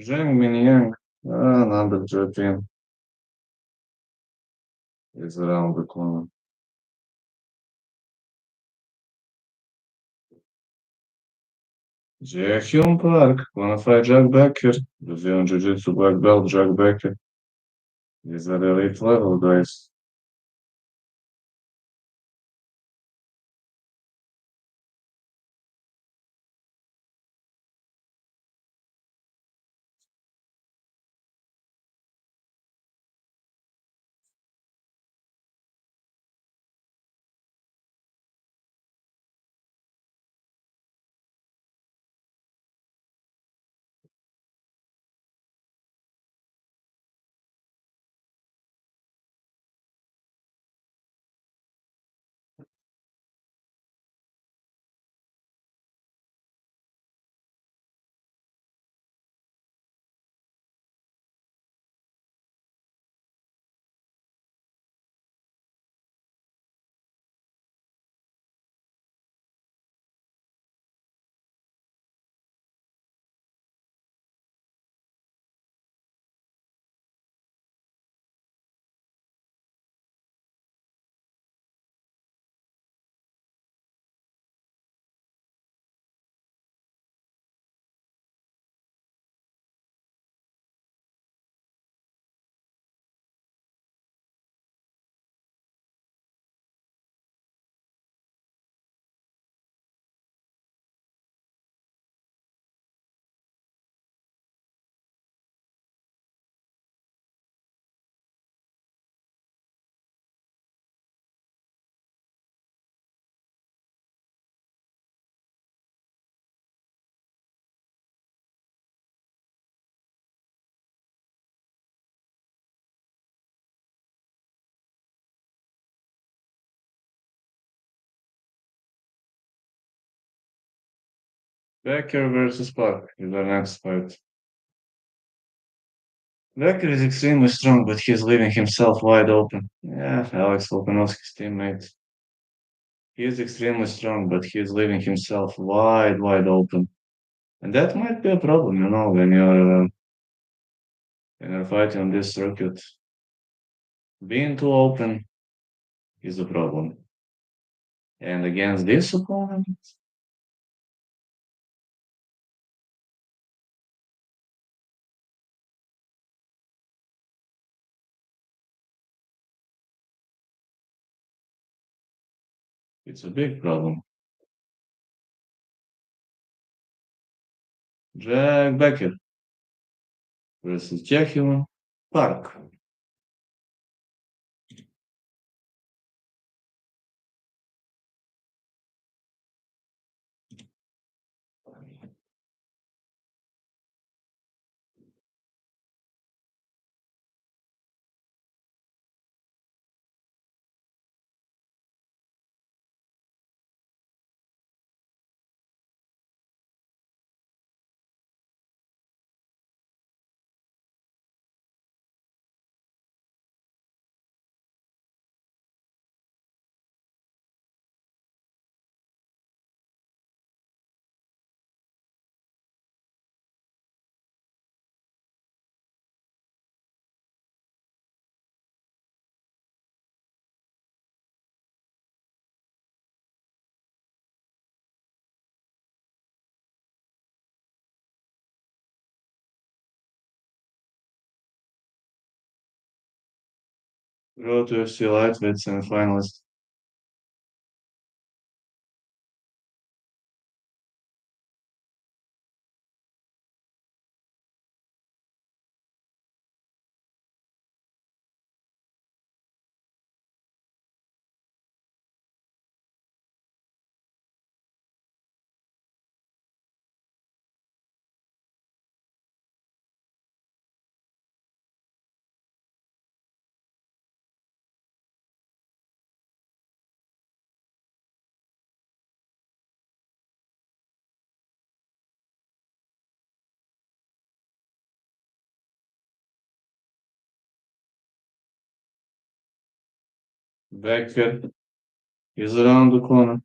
Speaker 1: Zheng Mingyang, number 13, is around the corner. Jaehyun Park, wanna fight Jack Becker? Brazilian Jiu-Jitsu black belt Jack Becker. These are elite level guys. Becker versus Park is the next fight. Becker is extremely strong, but he's leaving himself wide open. Yeah, Alex Volkanovski's teammate. He is extremely strong, but he's leaving himself wide open. And that might be a problem, when you're fighting on this circuit. Being too open is a problem. And against this opponent, it's a big problem. Jack Becker versus Jacqueline Park. Road to UFC lightweight semifinalist. Becker is around the corner.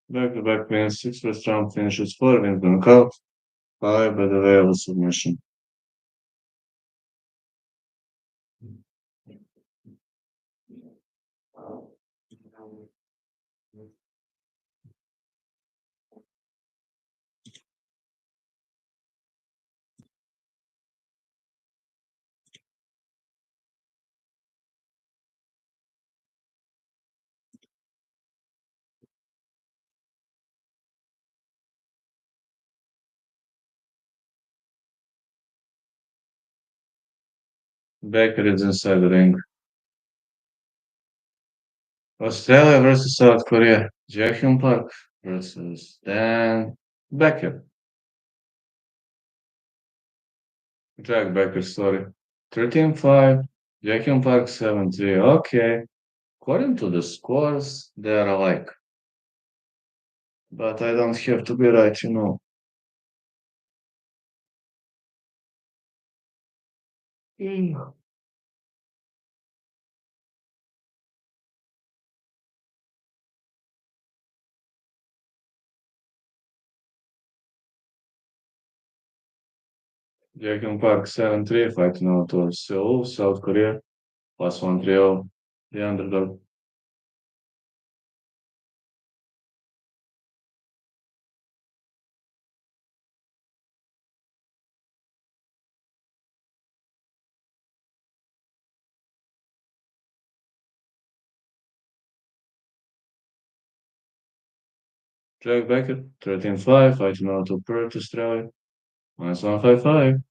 Speaker 1: Back-to-back wins, six first round finishes, four wins by knockout, five by the way of a submission. Becker is inside the ring. Australia versus South Korea. Jaehyun Park versus Dan Becker. Jack Becker, sorry. 13-5. Jaehyun Park 7-3. Okay. According to the scores, they are alike. But I don't have to be right, you know. Mm. Jaehyun Park 7-3, fighting out of Seoul, South Korea. Plus 130. The underdog. Jack Becker, 13-5, fighting out of Perth, Australia. Minus 155.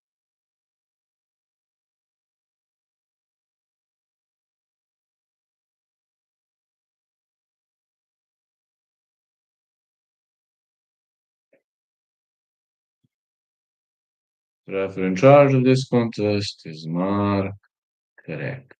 Speaker 1: Referee in charge of this contest is Mark Correct.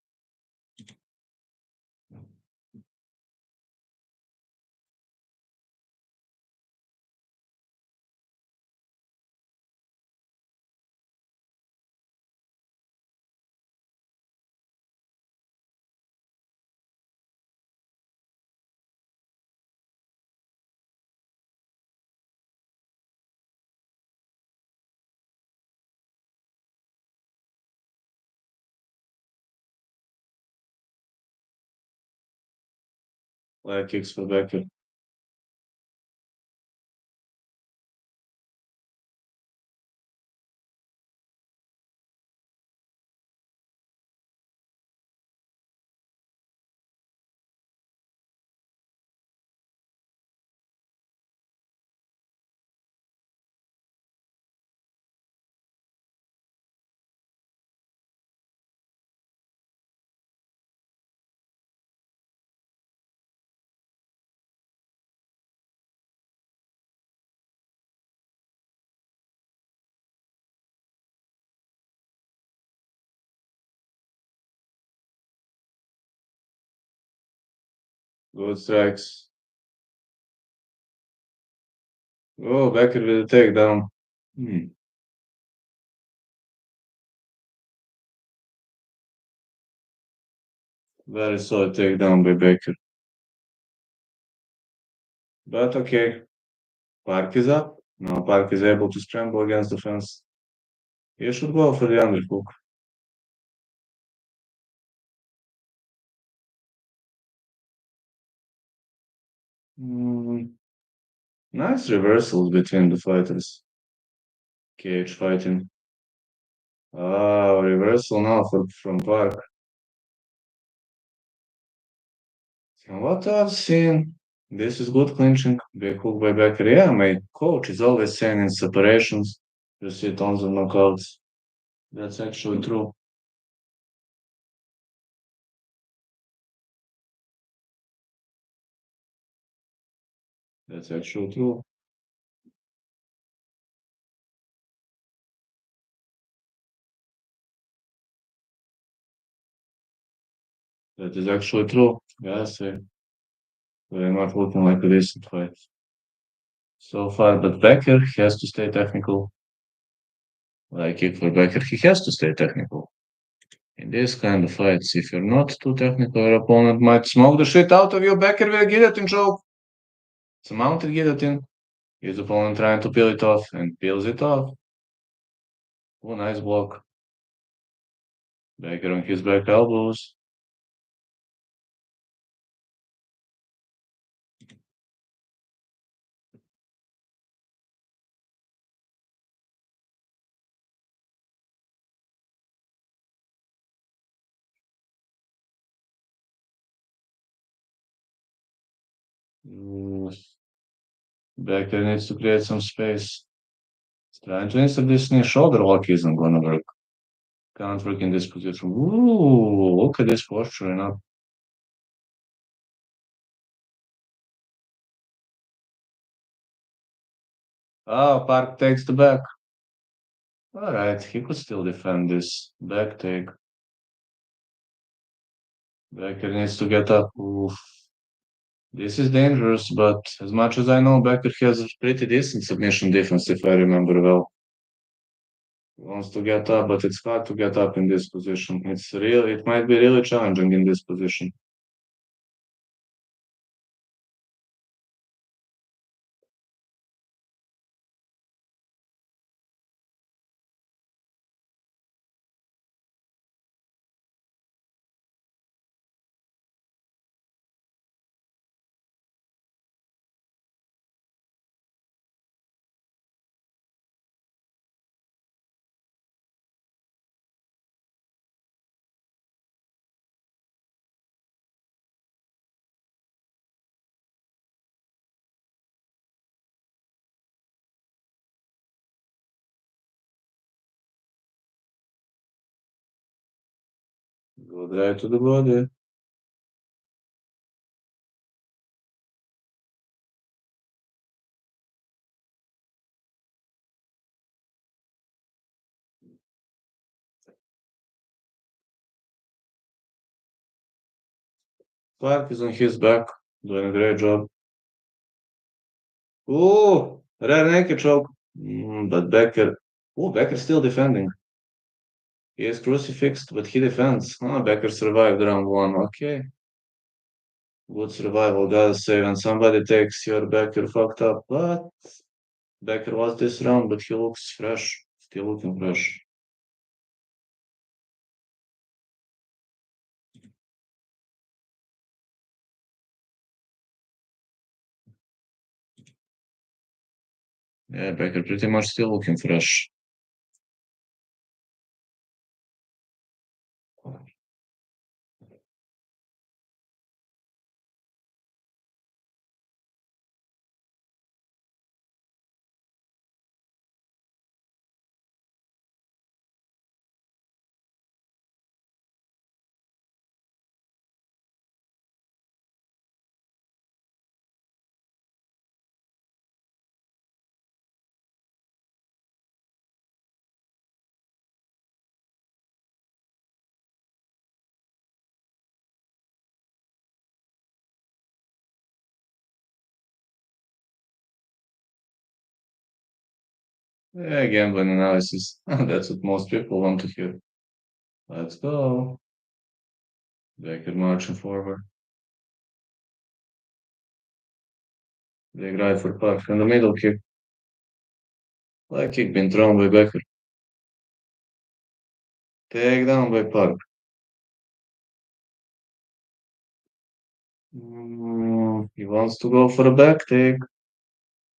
Speaker 1: Leg kicks for Becker. Good strikes. Oh, Becker with a takedown. Hmm. Very solid takedown by Becker. But okay, Park is up. Now Park is able to scramble against the fence. He should go for the underhook. Hmm. Nice reversals between the fighters. Cage fighting. Ah, reversal now from Park. From what I've seen, this is good clinching. Big hook by Becker. Yeah, my coach is always saying in separations, you see tons of knockouts. That's actually true. That's actually true. That is actually true. Yes, we're not looking like a decent fight so far. But Becker has to stay technical. Like kick for Becker, he has to stay technical. In this kind of fights, if you're not too technical, your opponent might smoke the shit out of you. Becker with a guillotine choke. It's a mounted guillotine. His opponent trying to peel it off and peels it off. Oh, nice block. Becker on his back elbows. Mm, Becker needs to create some space. He's trying to insert this knee. Shoulder lock isn't gonna work. Can't work in this position. Ooh, look at this posture enough. Ah, Park takes the back. All right, he could still defend this back take. Becker needs to get up. Oof. This is dangerous, but as much as I know, Becker has a pretty decent submission defense, if I remember well. He wants to get up, but it's hard to get up in this position. It might be really challenging in this position. Go right to the body. Clark is on his back, doing a great job. Ooh, rear naked choke. But Becker. Oh, Becker's still defending. He is crucifixed, but he defends. Ah, Becker survived round one. Okay. Good survival, gotta say. When somebody takes your back, you're fucked up. But Becker lost this round, but he looks fresh. Still looking fresh. Yeah, Becker pretty much still looking fresh. Yeah, gambling analysis. That's what most people want to hear. Let's go. Becker marching forward. Big right for Park. And the middle kick. Leg kick been thrown by Becker. Take down by Park. He wants to go for a back take.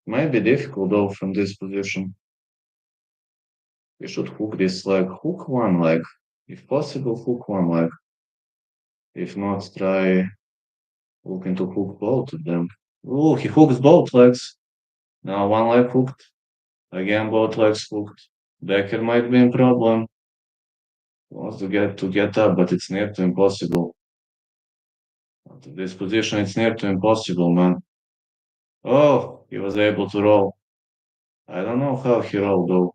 Speaker 1: Might be difficult though from this position. We should hook this leg. Hook one leg. If possible, hook one leg. If not, try looking to hook both of them. Oh, he hooks both legs. Now one leg hooked. Again, both legs hooked. Becker might be in problem. Wants to get up, but it's near to impossible. To this position, it's near to impossible, man. Oh, he was able to roll. I don't know how he rolled though.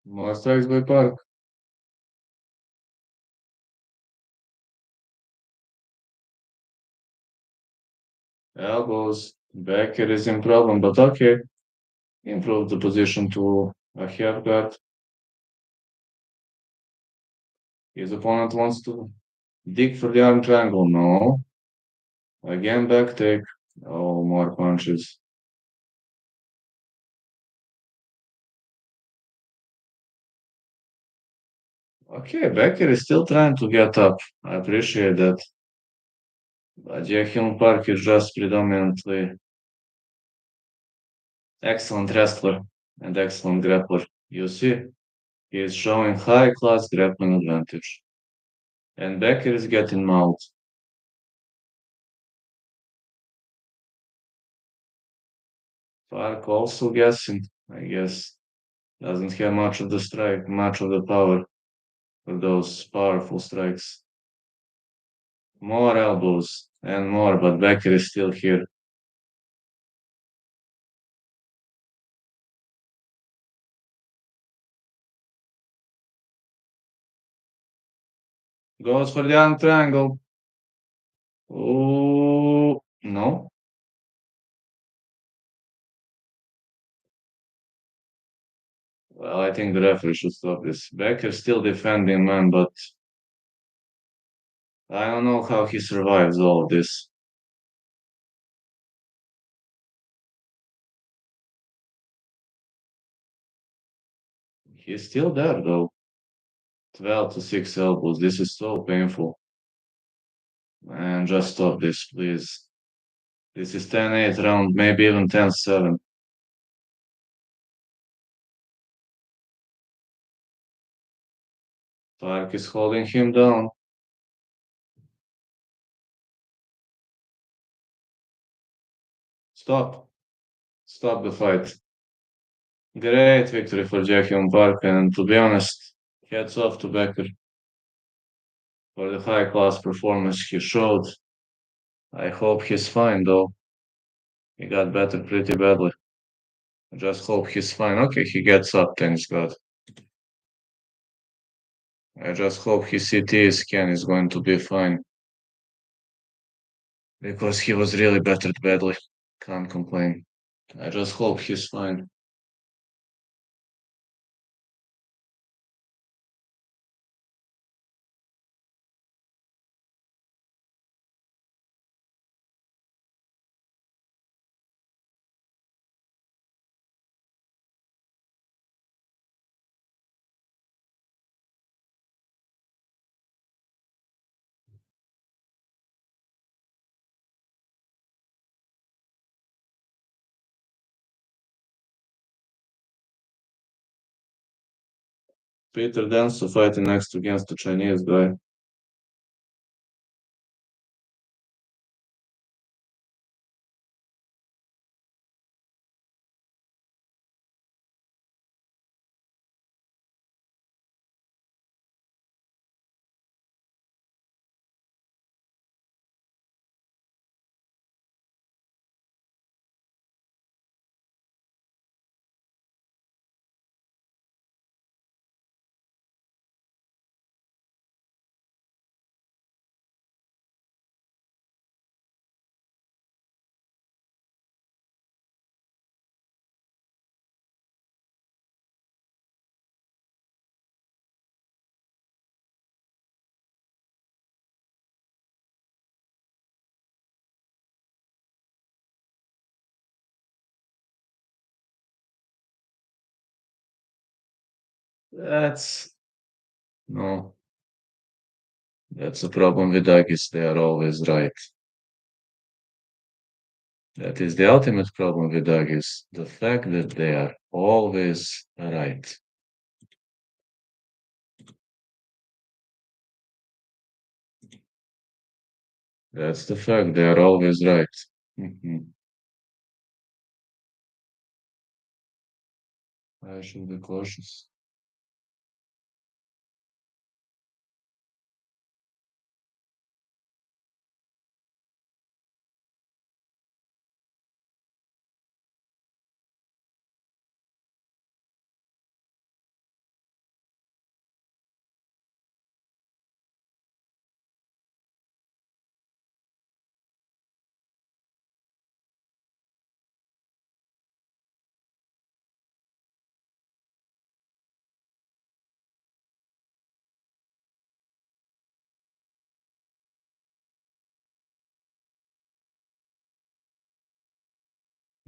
Speaker 1: More strikes by Park. Elbows. Becker is in problem, but okay. Improve the position to a half guard. His opponent wants to dig for the arm triangle. No. Again, back take. Oh, more punches. Okay, Becker is still trying to get up. I appreciate that. But yeah, Hyun Park is just predominantly excellent wrestler and excellent grappler. You see, he is showing high class grappling advantage. And Becker is getting mauled. Park also guessing, I guess. Doesn't have much of the strike, much of the power for those powerful strikes. More elbows and more, but Becker is still here. Goes for the arm triangle. Oh, no. Well, I think the referee should stop this. Becker's still defending, man, but I don't know how he survives all of this. He's still there, though. 12 to 6 elbows. This is so painful. Man, just stop this, please. This is 10-8 round, maybe even 10-7. Park is holding him down. Stop. Stop the fight. Great victory for Jackson Park, and to be honest, hats off to Becker for the high class performance he showed. I hope he's fine, though. He got better pretty badly. I just hope he's fine. Okay, he gets up, thanks God. I just hope his CT scan is going to be fine because he was really battered badly. Can't complain. I just hope he's fine. Peter Denso fighting next against the Chinese guy. That's no, that's the problem with Duggies. They are always right. That is the ultimate problem with Duggies. The fact that they are always right. That's the fact. They are always right. Mhm. I should be cautious.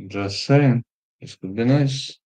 Speaker 1: Just saying. This could be nice.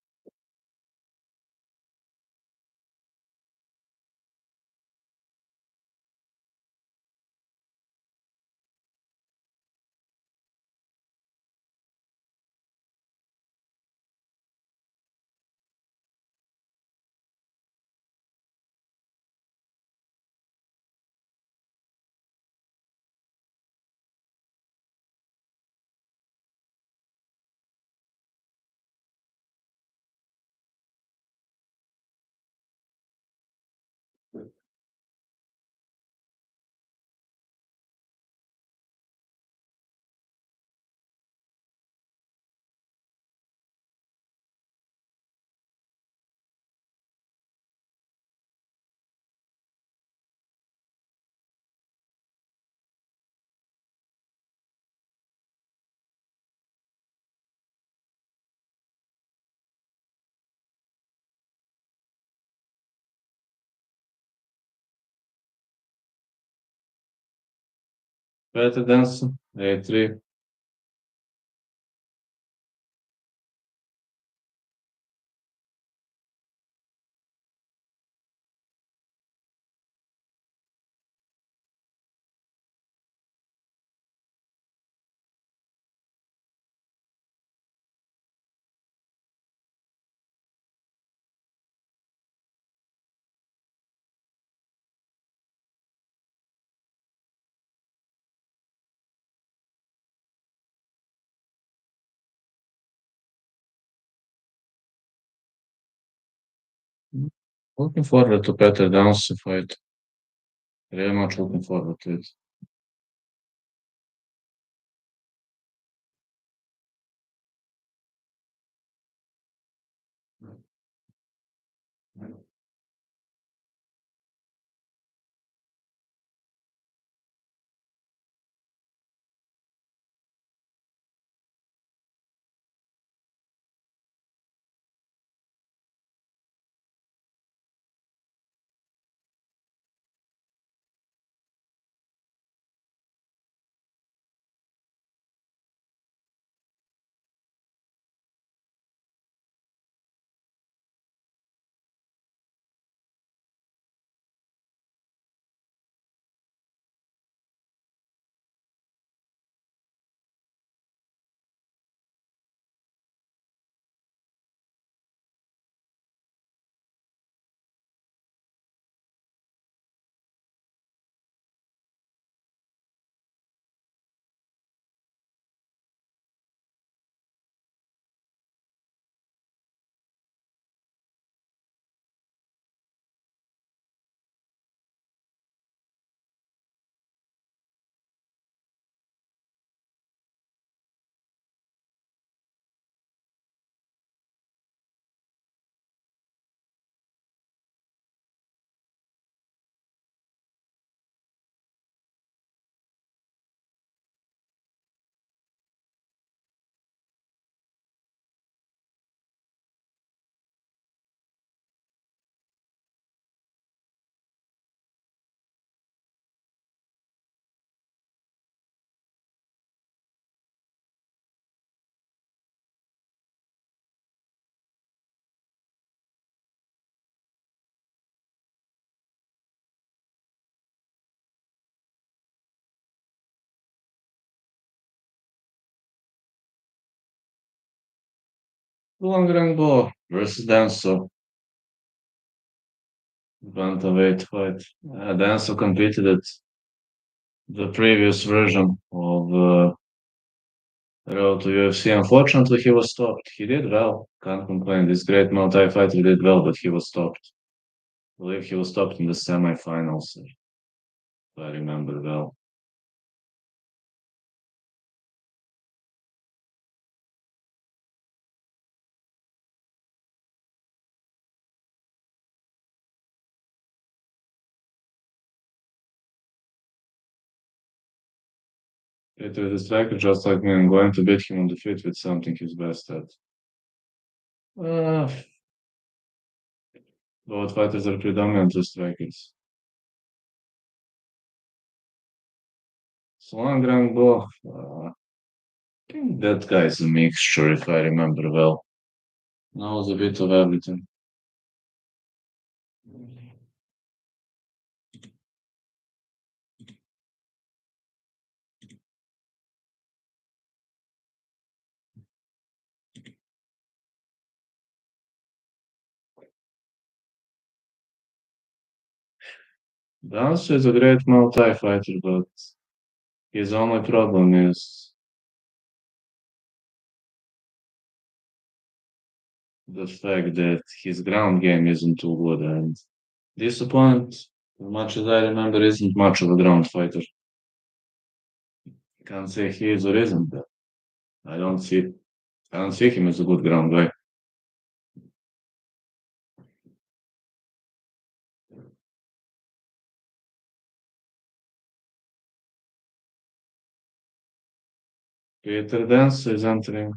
Speaker 1: Better dance. A3. Looking forward to better dance fight. Very much looking forward to it. Long versus Danso. Bantamweight fight. Danso competed at the previous version of road to UFC. Unfortunately, he was stopped. He did well. Can't complain. This great Muay Thai fighter did well, but he was stopped. I believe he was stopped in the semifinals, if I remember well. It is a striker just like me. I'm going to beat him on the feet with something he's best at. Uh, both fighters are predominantly strikers. Swan Grangbo, I think that guy is a mixture, if I remember well. Knows a bit of everything. Dance is a great Muay Thai fighter, but his only problem is the fact that his ground game isn't too good, and this opponent, as much as I remember, isn't much of a ground fighter. Can't say he is or isn't, but I don't see I don't see him as a good ground guy. Peter Dance is entering.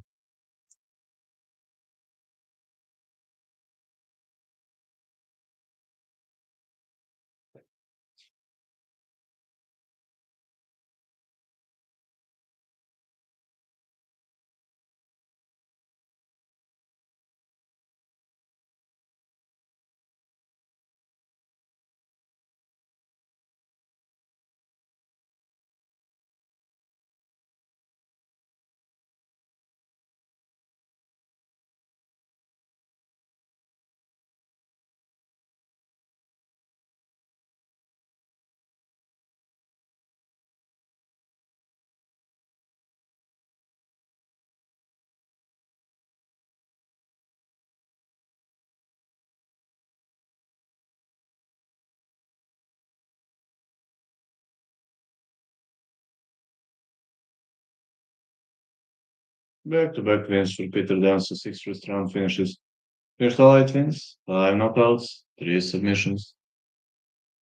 Speaker 1: Back-to-back wins for Peter Dance, six first round finishes. First highlight wins, five knockouts, three submissions,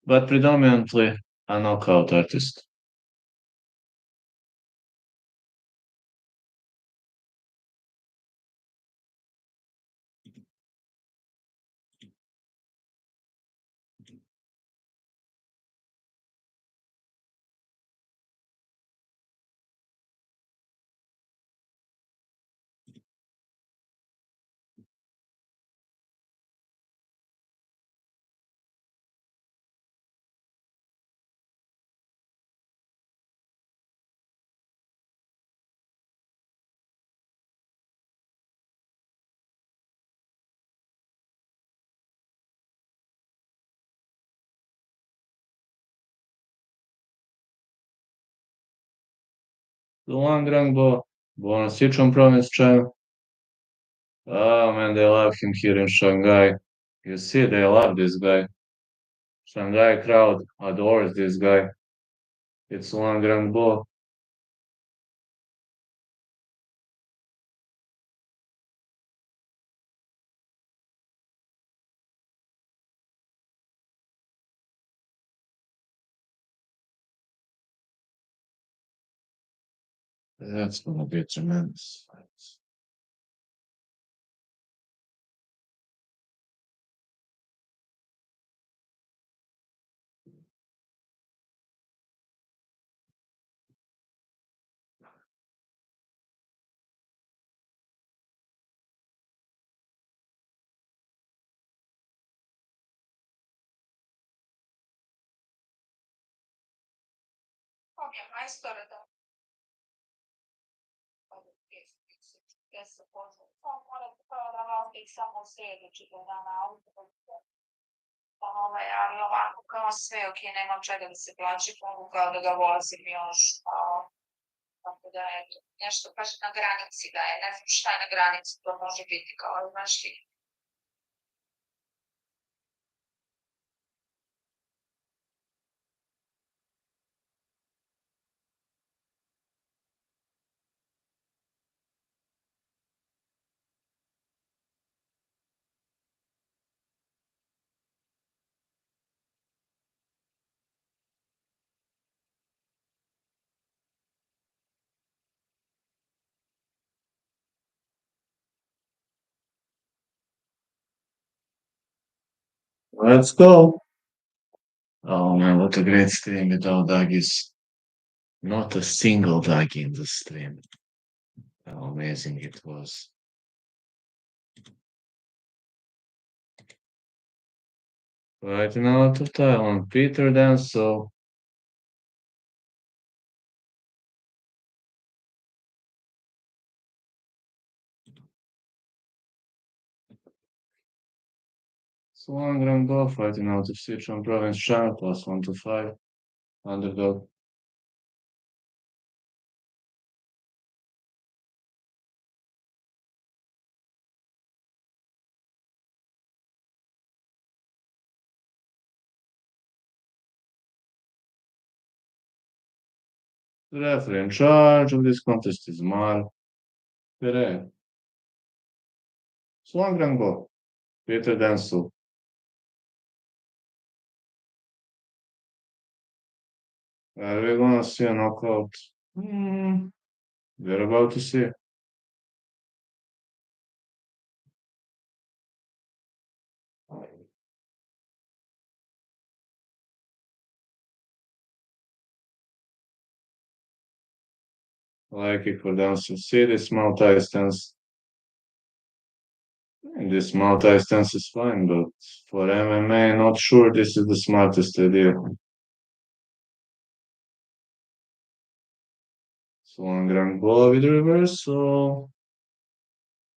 Speaker 1: but predominantly a knockout artist. The long Rangbo, born in Sichuan province, China. Oh man, they love him here in Shanghai. You see, they love this guy. Shanghai crowd adores this guy. It's Long Rangbo. That's gonna be tremendous.
Speaker 2: Esse posto, só para nós pensamos cedo, tipo, na auto, ja ovako kao sve, ok, nema čega da se plaći, mogu kao da ga vozim još, tako da eto, nešto baš na granici da je, ne znam šta je na granici, to može biti kao, znaš ti.
Speaker 1: Let's go. Oh man, what a great stream without doggies. Not a single doggy in the stream. How amazing it was. Right now out of Thailand, Peter Danso. Swan Grand fighting out of Sichuan province, China, plus 1 to 5. Underdog. The referee in charge of this contest is Mar Pere. Swan Grand Peter Danso. Are we gonna see a knockout? We're about to see. Like it for Danso. See this multi stance. This multi stance is fine, but for MMA, not sure this is the smartest idea. Swan Grand with reversal.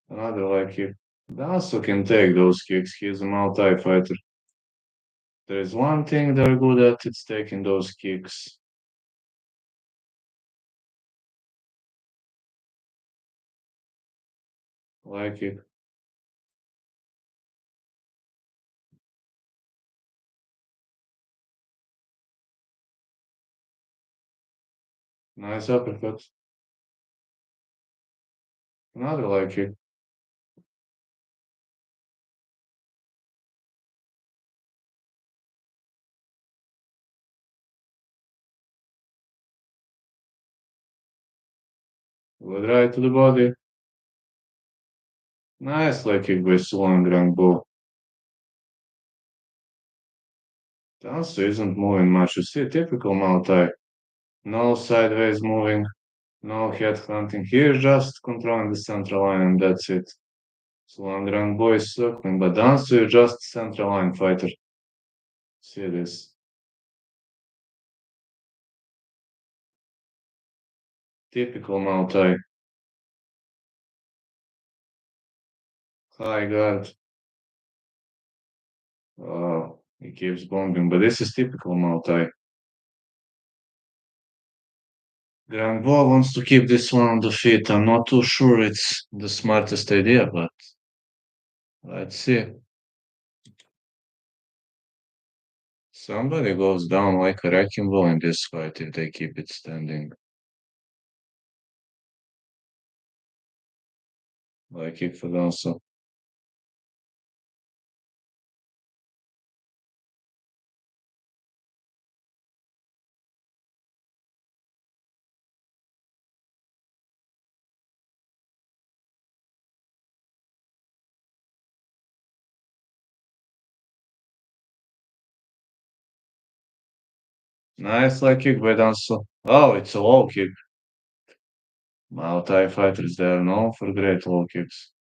Speaker 1: Another like kick. Danso can take those kicks. He's a multi fighter. There is one thing they're good at, it's taking those kicks. Like it. Nice uppercut. Another like it. Good right to the body. Nice leg kick by Swan Grand Danso isn't moving much. You see, typical Muay No sideways moving, no head hunting. He's just controlling the central line and that's it. Swan Grand is circling, but Danso is just central line fighter. See this. Typical Muay High guard. Oh, he keeps bombing, but this is typical Muay Granbo wants to keep this one on the feet. I'm not too sure it's the smartest idea, but let's see. Somebody goes down like a wrecking ball in this fight if they keep it standing. Like if Alonso. Nice leg kick by Danso. Oh, it's a low kick. Muay fighters, they are known for great low kicks.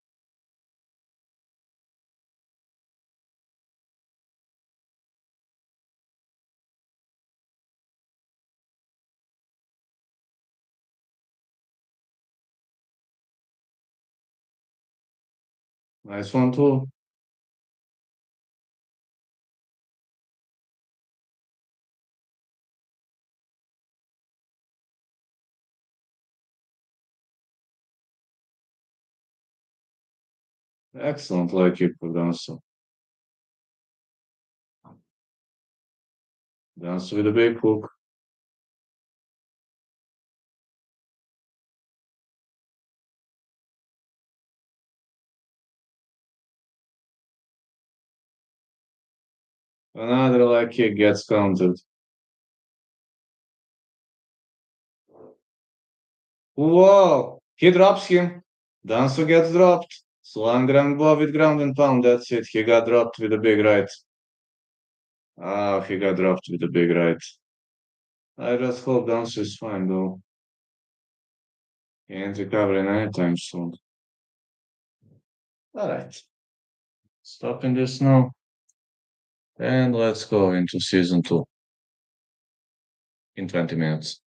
Speaker 1: Nice one too. Excellent leg kick for Danso. Danso with a big hook. Another leg kick gets countered. Whoa! He drops him. Danso gets dropped. Slam ground blow with ground and pound. That's it. He got dropped with a big right. Ah, he got dropped with a big right. I just hope Danso is fine though. He ain't recovering anytime soon. Alright. Stopping this now. And let's go into season 2 in 20 minutes.